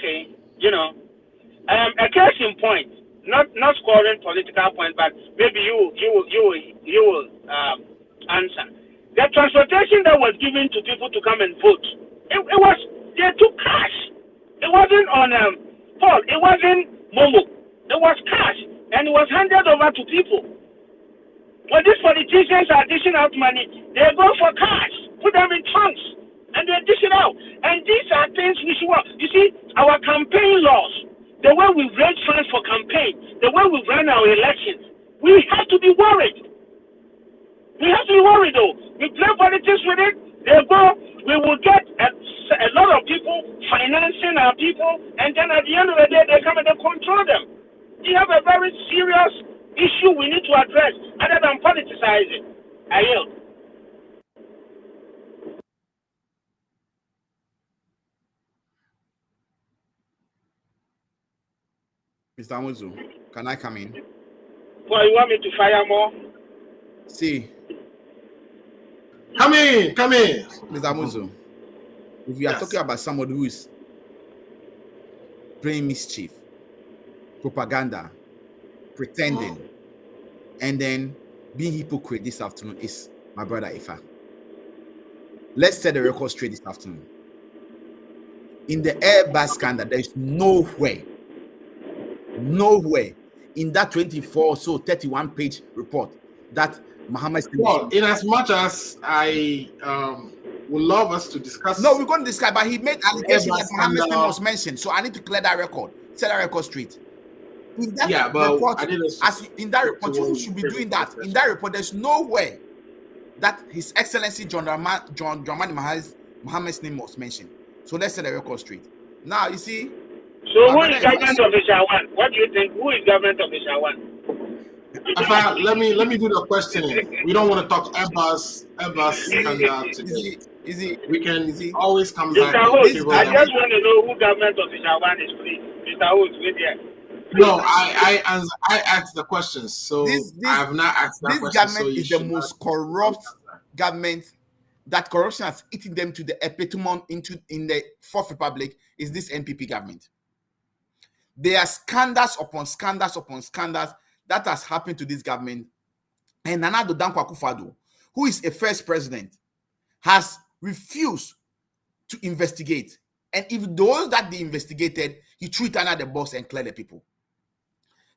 case in point, not scoring political point, but maybe you will answer. The transportation that was given to people to come and vote, they took cash. It wasn't on Paul. It wasn't Momo. It was cash, and it was handed over to people. When these politicians are dishing out money, they go for cash, put them in trunks, and they dish it out. And these are things we should work. You see, our campaign laws, the way we raise funds for campaign, the way we run our elections, we have to be worried. We have to be worried, though. We play politics with it, they go, we will get a lot of people financing our people, and then at the end of the day, they come and they control them. We have a very serious issue we need to address, other than politicizing. I yield. Mr. Amuzu, can I come in? Well, you want me to fire more? See. Come in. Mr. Amuzu, if we are talking about somebody who is playing mischief, propaganda, pretending, and then being hypocrite this afternoon is my brother Ifa. Let's set the record straight this afternoon. In the Airbus scandal, there is nowhere in that 31-page report that Muhammad. Well, in as much as I would love us to discuss. No, we're going to discuss, but he made allegations that Muhammad's name was mentioned, so I need to clear that record, set that record straight. In that report, you should be doing that. In that report, there's nowhere that His Excellency John Dramani Mohammed's name was mentioned. So let's set the record straight. Now you see. So who is government official one? What do you think? Who is government official one? Let me do the questioning. We don't want to talk Airbus standard today. We can always come back. Mr. Host, I just want to know who government official one is, please. Mr. Host, with you. No, I asked the questions, so I have not asked that question. This government is the most corrupt government. That corruption has eaten them to the epitome in the Fourth Republic. Is this NPP government? There are scandals upon scandals upon scandals that has happened to this government. And Nana Addo Dankwa Akufo-Addo, who is a first president, has refused to investigate. And if those that they investigated, he threw it under the bus and cleared the people.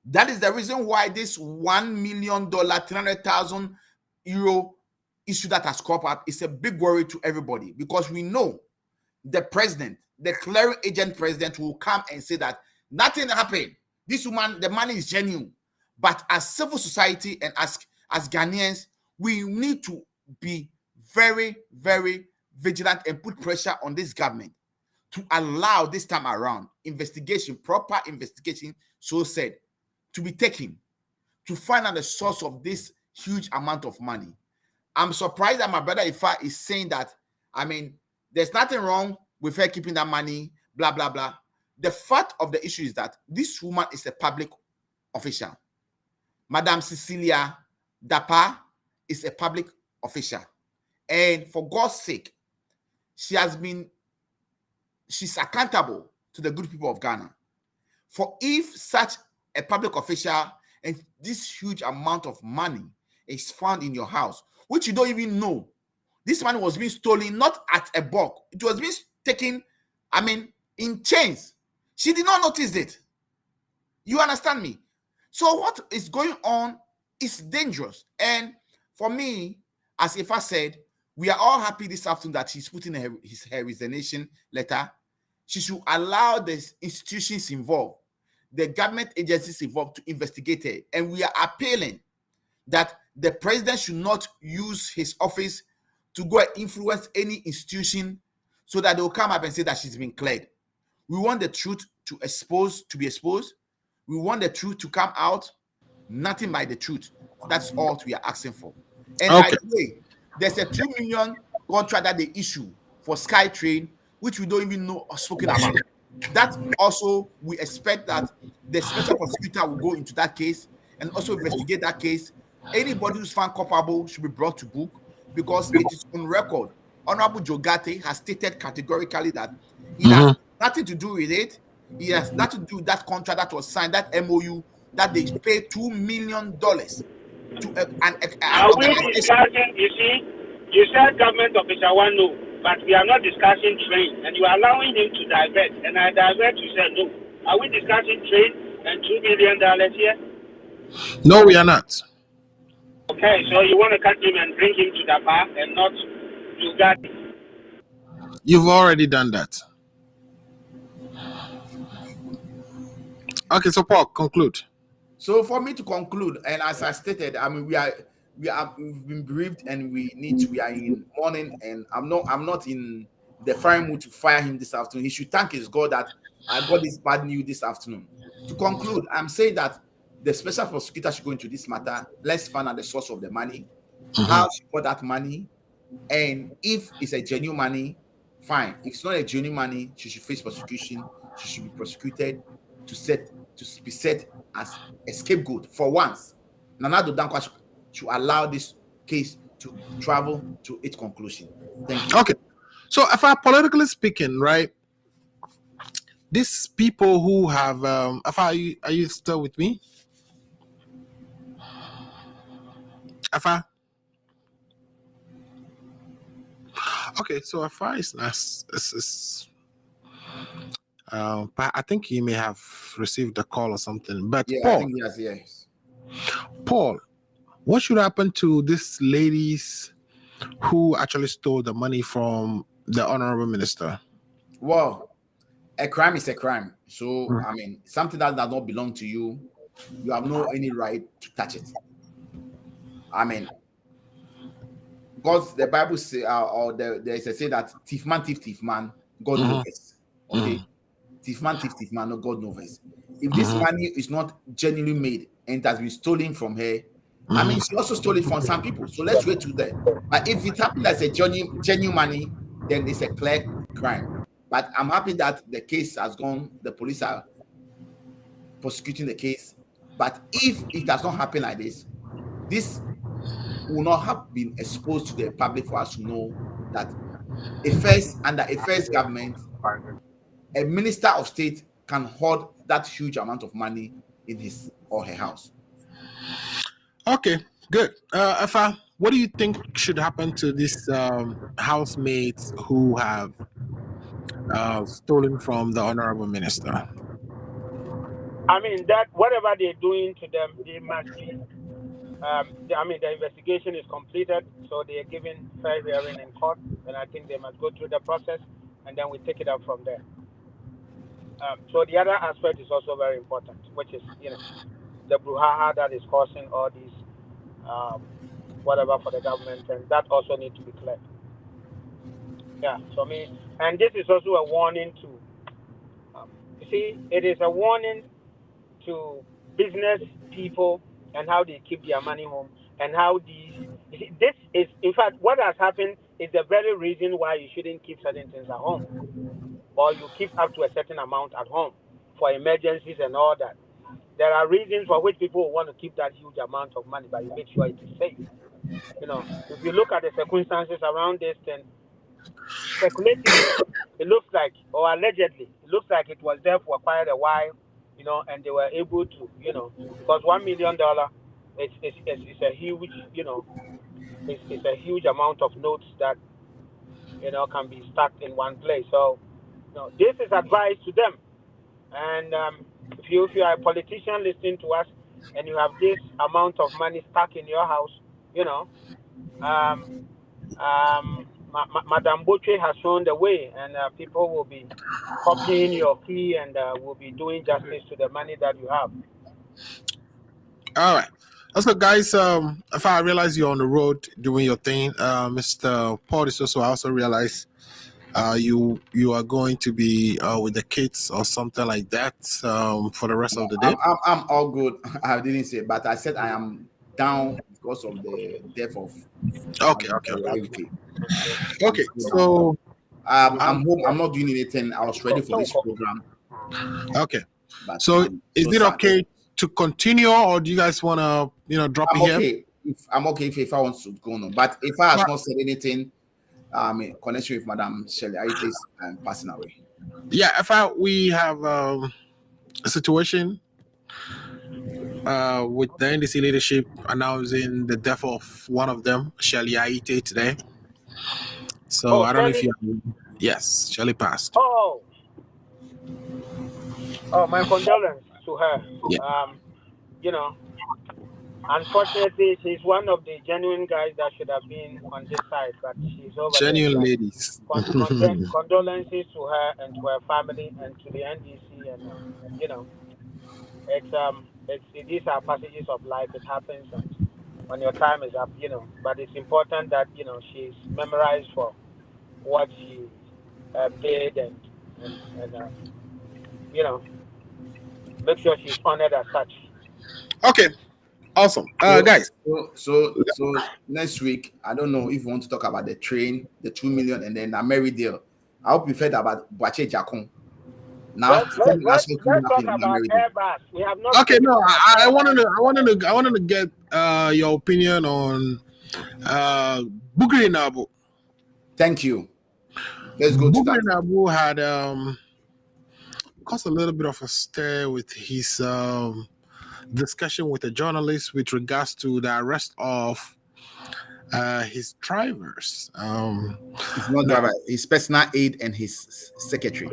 That is the reason why this $1 million, 300,000 euro issue that has cropped up is a big worry to everybody, because we know the president, the clearing agent president, will come and say that nothing happened. This woman, the money is genuine. But as civil society and as Ghanaians, we need to be very, very vigilant and put pressure on this government to allow this time around investigation, proper investigation, so said, to be taken to find out the source of this huge amount of money. I'm surprised that my brother Ifa is saying that, there's nothing wrong with her keeping that money, blah, blah, blah. The fact of the issue is that this woman is a public official. Madam Cecilia Dapaah is a public official. And for God's sake, she's accountable to the good people of Ghana. For if such a public official and this huge amount of money is found in your house, which you don't even know, this money was being stolen, not at a bulk. It was being taken, in chains. She did not notice it. You understand me? So what is going on is dangerous. And for me, as Ifa said, we are all happy this afternoon that she's putting her resignation letter. She should allow the institutions involved, the government agencies involved, to investigate it. And we are appealing that the president should not use his office to go and influence any institution so that they will come up and say that she's been cleared. We want the truth to be exposed. We want the truth to come out. Nothing by the truth. That's all we are asking for. And by the way, there's a 2 million contract that they issue for SkyTrain, which we don't even know or spoken about. That also, we expect that the special prosecutor will go into that case and also investigate that case. Anybody who's found culpable should be brought to book, because it is on record. Honorable Jogate has stated categorically that he has nothing to do with it. He has nothing to do with that contract that was signed, that MOU, that they paid $2 million to an organization. You see, you said government official one no, but we are not discussing train, and you are allowing him to divert. And I divert, you said no. Are we discussing train and $2 million here? No, we are not. Okay, so you want to cut him and bring him to Dapaah and not to that? You've already done that. Okay, so Paul, conclude. So for me to conclude, and as I stated, we've been briefed and we are in mourning, and I'm not in the fire mood to fire him this afternoon. He should thank his God that I got this bad news this afternoon. To conclude, I'm saying that the special prosecutor should go into this matter. Let's find out the source of the money, how she got that money, and if it's a genuine money, fine. If it's not a genuine money, she should face prosecution. She should be prosecuted to be set as a scapegoat for once. Nana Addo Dankwa should allow this case to travel to its conclusion. Thank you. Okay. So if I politically speaking, right, these people who have are you still with me? Afa? Okay, so Afa is but I think he may have received a call or something. But yeah, Paul, I think yes. Paul, what should happen to these ladies who actually stole the money from the honorable minister? Well, a crime is a crime. So something that does not belong to you, you have no any right to touch it. God, the Bible say, or there's a say that thief man, God knows. Okay, thief man, no, God knows. If this money is not genuinely made and it has been stolen from her, I mean, she also stole it from some people. So let's wait to there. But if it happens as a genuine money, then it's a clear crime. But I'm happy that the case has gone. The police are prosecuting the case. But if it does not happen like this will not have been exposed to the public for us to know that under a first government, a minister of state can hoard that huge amount of money in his or her house. Okay, good. Afa, what do you think should happen to these housemates who have stolen from the honorable minister? I mean, that whatever they're doing to them, they must be. The investigation is completed, so they are given fair hearing in court, and I think they must go through the process, and then we take it up from there. So the other aspect is also very important, which is the brouhaha that is causing all these whatever for the government, and that also needs to be cleared. Yeah, so and this is also a warning to. You see, it is a warning to business people and how they keep their money home and how this is, in fact, what has happened is the very reason why you shouldn't keep certain things at home, or you keep up to a certain amount at home for emergencies and all that. There are reasons for which people want to keep that huge amount of money, but you make sure it is safe. If you look at the circumstances around this, then speculatively, it looks like, or allegedly, it looks like it was there for quite a while, and they were able to, because $1 million is a huge, it's a huge amount of notes that, can be stacked in one place. So, this is advice to them. And if you are a politician listening to us and you have this amount of money stuck in your house, Madame Boche has shown the way, and people will be copying your key and will be doing justice to the money that you have. All right. Let's go, guys. If I realize you're on the road doing your thing, Mr. Paul is also, I also realize you are going to be with the kids or something like that for the rest of the day. I'm all good. I didn't say, but I said I am down because of the death of. Okay. So I'm home. I'm not doing anything. I was ready for this program. Okay. But so is it okay to continue, or do you guys want to drop it here? Okay. I'm okay if I want to go on, but if I have not said anything, connection with Madam Shelley Aites and passing away. Yeah, we have a situation with the NDC leadership announcing the death of one of them, Shelley Aite, today. So I don't know if you. Yes, Shelley passed. Oh, my condolences to her. Yeah. Unfortunately, she's one of the genuine guys that should have been on this side, but she's over genuine there. Ladies. Condolences to her and to her family and to the NDC, and these are passages of life. It happens, and when your time is up, But it's important that she's memorized for what she did, and make sure she's honored as such. Okay. Awesome. Guys. So next week, I don't know if you want to talk about the train, the 2 million, and then Amerideal. I hope you felt about Boache Jakon. Now let's talk about Airbus. We have not. Okay, no, I wanted to get your opinion on Bugri Nabu. Thank you. Let's go to that. Bugri Nabu had caused a little bit of a stir with his discussion with a journalist with regards to the arrest of his drivers. He's not driver, his personal aide and his secretary.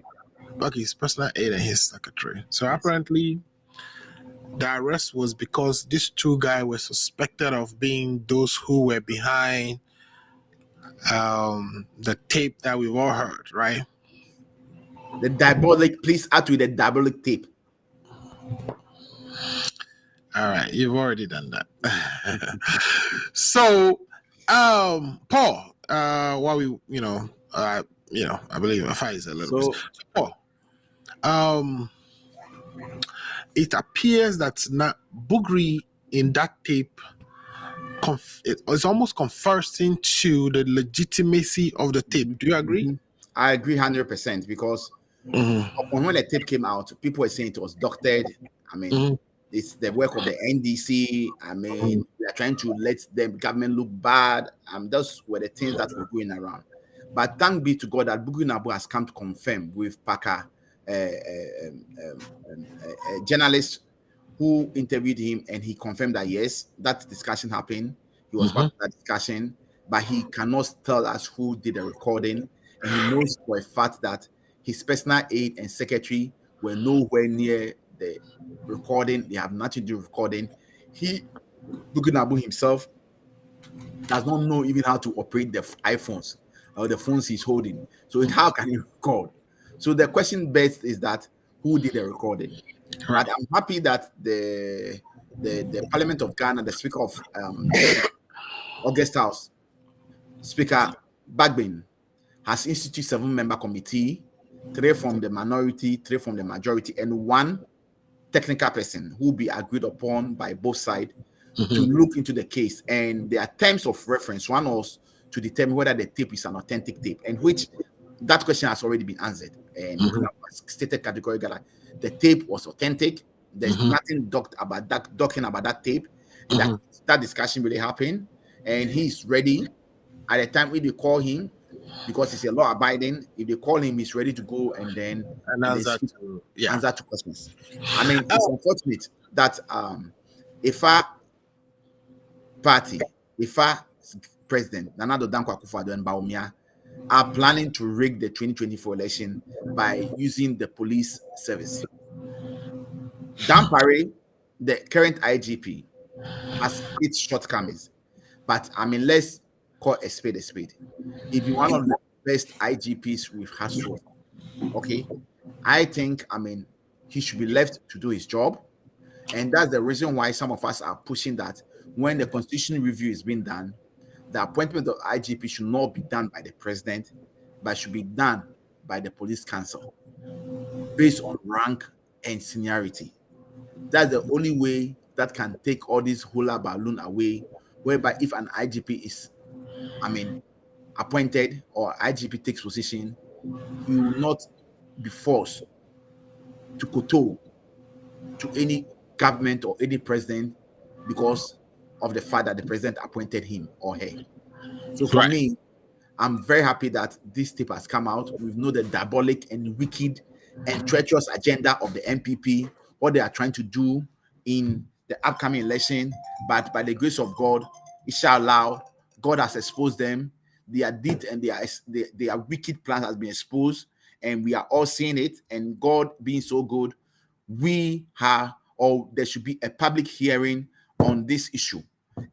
Okay, his personal aide and his secretary. So apparently, the arrest was because these two guys were suspected of being those who were behind the tape that we've all heard, right? The diabolic, please add to the diabolic tape. All right, you've already done that. So, Paul, while we, I believe my fire is a little bit. So, So, Paul, it appears that not Bugri in that tape it's almost confessing to the legitimacy of the tape. Do you agree? I agree 100% because upon when the tape came out, people were saying it was doctored. I mean, it's the work of the NDC. I mean, we are trying to let the government look bad. Those were the things that were going around. But thank be to God that Bugu Nabu has come to confirm with Parker, a journalist who interviewed him, and he confirmed that yes, that discussion happened. He was part of that discussion, but he cannot tell us who did the recording, and he knows for a fact that his personal aide and secretary were nowhere near the recording. They have nothing to do with recording. He, Bugunabu himself, does not know even how to operate the iPhones or the phones he's holding. So how can he record? So the question best is that who did the recording? But I'm happy that the Parliament of Ghana, the Speaker of August House, Speaker Bagbin, has instituted 7-member committee, 3 from the minority, 3 from the majority, and 1 technical person who will be agreed upon by both sides to look into the case. And there are terms of reference. One was to determine whether the tape is an authentic tape, and which that question has already been answered. And stated categorically the tape was authentic. There's nothing docking about that tape. And that discussion really happened. And he's ready at the time when they call him, because he's a law abiding. If they call him, he's ready to go and then answer to questions. I mean, it's unfortunate that IFA party, IFA president Nana Addo Dankwa Akufo-Addo and Bawumia are planning to rig the 2024 election by using the police service. Dampare, the current IGP, has its shortcomings, but I mean, let's call a spade a spade. He'd be one of the best IGPs we've had so far. Okay, I think, I mean, he should be left to do his job, and that's the reason why some of us are pushing that when the constitution review is being done, the appointment of IGP should not be done by the president, but should be done by the police council based on rank and seniority. That's the only way that can take all this hula balloon away, whereby if an IGP is, I mean, appointed or IGP takes position, he will not be forced to kowtow to any government or any president because of the fact that the president appointed him or her. So for me, I'm very happy that this tape has come out. We know the diabolic and wicked and treacherous agenda of the NPP, what they are trying to do in the upcoming election. But by the grace of God, inshallah, God has exposed them. Their deed and their wicked plan has been exposed, and we are all seeing it. And God being so good, there should be a public hearing on this issue.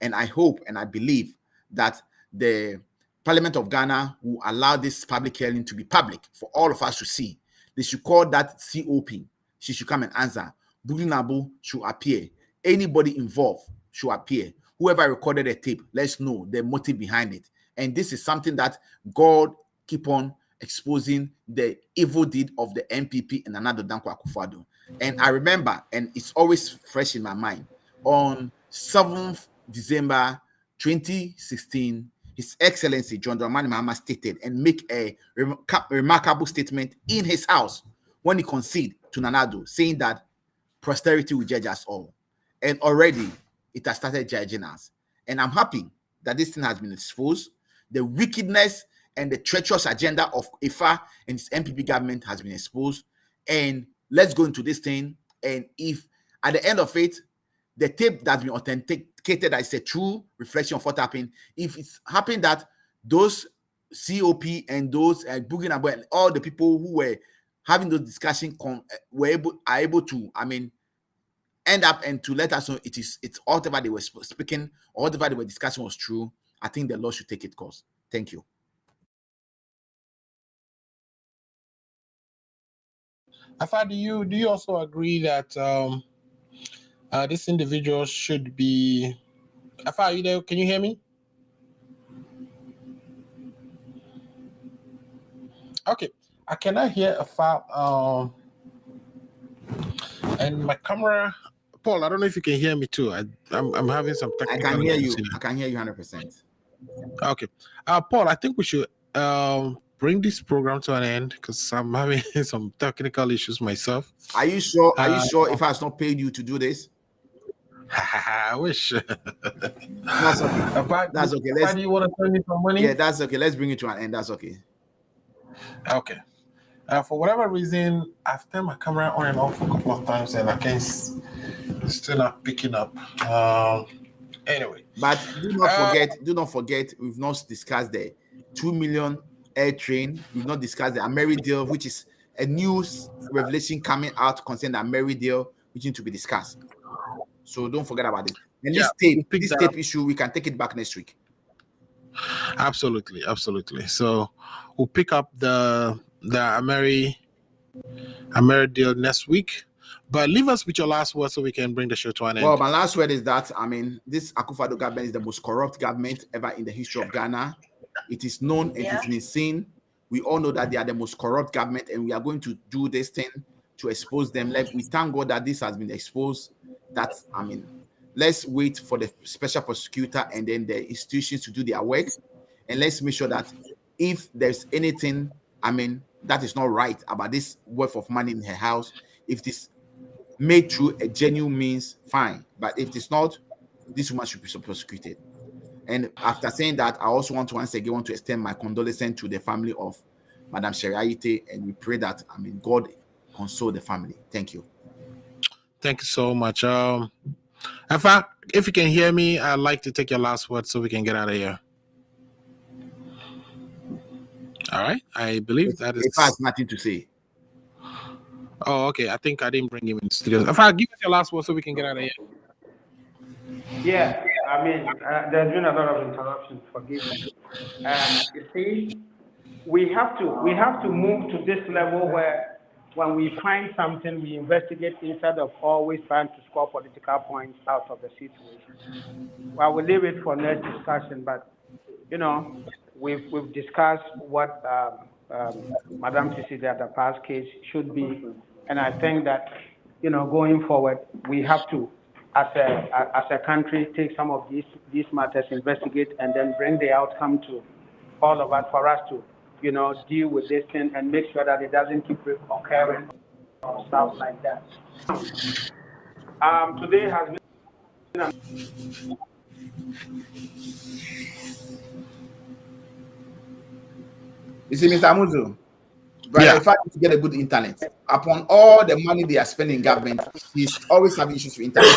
And I hope and I believe that the Parliament of Ghana will allow this public hearing to be public for all of us to see. They should call that COP. She should come and answer. Bugi Nabu should appear. Anybody involved should appear. Whoever recorded the tape, let's know the motive behind it. And this is something that God keep on exposing the evil deed of the NPP and Nana Addo Dankwa Akufo-Addo. And I remember, and it's always fresh in my mind, on 7th December 2016, His Excellency John Dramani Mahama stated and make a remarkable statement in his house when he conceded to Nana Addo, saying that posterity will judge us all. And already it has started judging us. And I'm happy that this thing has been exposed. The wickedness and the treacherous agenda of IFA and its NPP government has been exposed. And let's go into this thing. And if at the end of it, the tape that's been authenticated as a true reflection of what happened, if it's happened that those COP and those Bugi Nabu and all the people who were having those discussions are able to, I mean, end up and to let us know it's whatever they were speaking or whatever they were discussing was true, I think the law should take its course. Thank you. Afa, do you also agree that this individual should be? Afa, are you there? Can you hear me? Okay, I cannot hear a file. And my camera, Paul. I don't know if you can hear me too. I'm having some I technical can hear issues you. here. I can hear you 100%. Okay, Paul. I think we should bring this program to an end because I'm having some technical issues myself. Are you sure? Are you sure if I has not paid you to do this? I wish. That's okay. That's okay. Why do you want to send me some money? Yeah, that's okay. Let's bring it to an end. That's okay. Okay. For whatever reason, I've turned my camera on and off a couple of times, and I can't. It's still not picking up. Anyway. But do not forget, we've not discussed the 2 million air train. We've not discussed the Ameri deal, which is a news revelation coming out concerning the Ameri deal, which need to be discussed. So don't forget about it. And this tape issue, we can take it back next week. Absolutely. So we'll pick up the Ameri deal next week. But leave us with your last word so we can bring the show to an end. Well, my last word is that, this Akufo-Addo government is the most corrupt government ever in the history of Ghana. It is known, it has been seen. We all know that they are the most corrupt government, and we are going to do this thing to expose them. We thank God that this has been exposed. Let's wait for the special prosecutor and then the institutions to do their work. And let's make sure that if there's anything, that is not right about this worth of money in her house, if this made through a genuine means, fine. But if it's not, this woman should be prosecuted. And after saying that, I also want to once again extend my condolences to the family of Madam Sheriaite, and we pray that God console the family. Thank you. Thank you so much. If you can hear me, I'd like to take your last word so we can get out of here. All right. I believe that is. If I have nothing to say. Oh, okay. I think I didn't bring him in the studio. If I give us your last word so we can get out of here. Yeah, there's been a lot of interruptions. Forgive me. You see, we have to move to this level where when we find something, we investigate instead of always trying to score political points out of the situation. Well, we'll leave it for next discussion, but we've discussed what Madam Cecilia Dapaah's case should be, and I think that going forward we have to, as a country, take some of these matters, investigate, and then bring the outcome to all of us for us to deal with this thing and make sure that it doesn't keep occurring or stuff like that. Today has been You see, Mr. Amuzu, brother, if I need to get a good internet, upon all the money they are spending in government, he's always having issues with internet.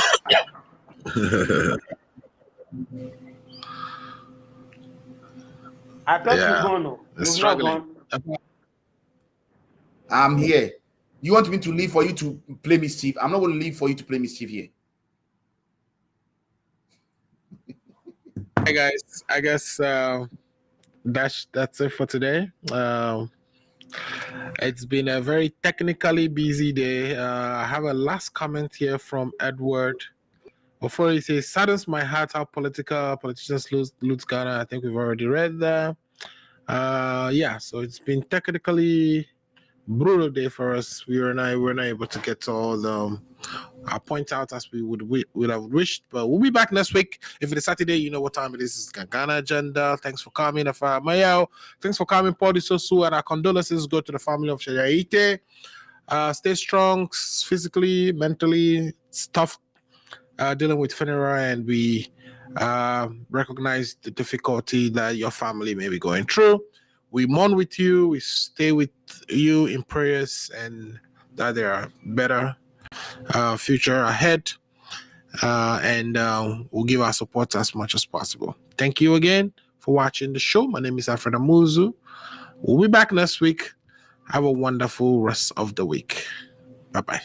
I thought you're gone. You're not gone. I'm here. You want me to leave for you to play mischief? I'm not going to leave for you to play mischief here. Hey guys, I guess that's it for today. It's been a very technically busy day. I have a last comment here from Edward. Before he says, saddens my heart how politicians lose Ghana. I think we've already read that. So it's been technically brutal day for us. We're not able to get to all the point out as we would have wished, but we'll be back next week. If it is Saturday, you know what time it is. It's Ghana Agenda. Thanks for coming, Mayao. Thanks for coming, Paul Sosu, and our condolences go to the family of Sheriaite. Stay strong physically, mentally. It's tough dealing with funeral, and we recognize the difficulty that your family may be going through. We mourn with you. We stay with you in prayers, and that there are better future ahead, and we'll give our support as much as possible. Thank you again for watching the show. My name is Alfred Amuzu. We'll be back next week. Have a wonderful rest of the week. Bye-bye.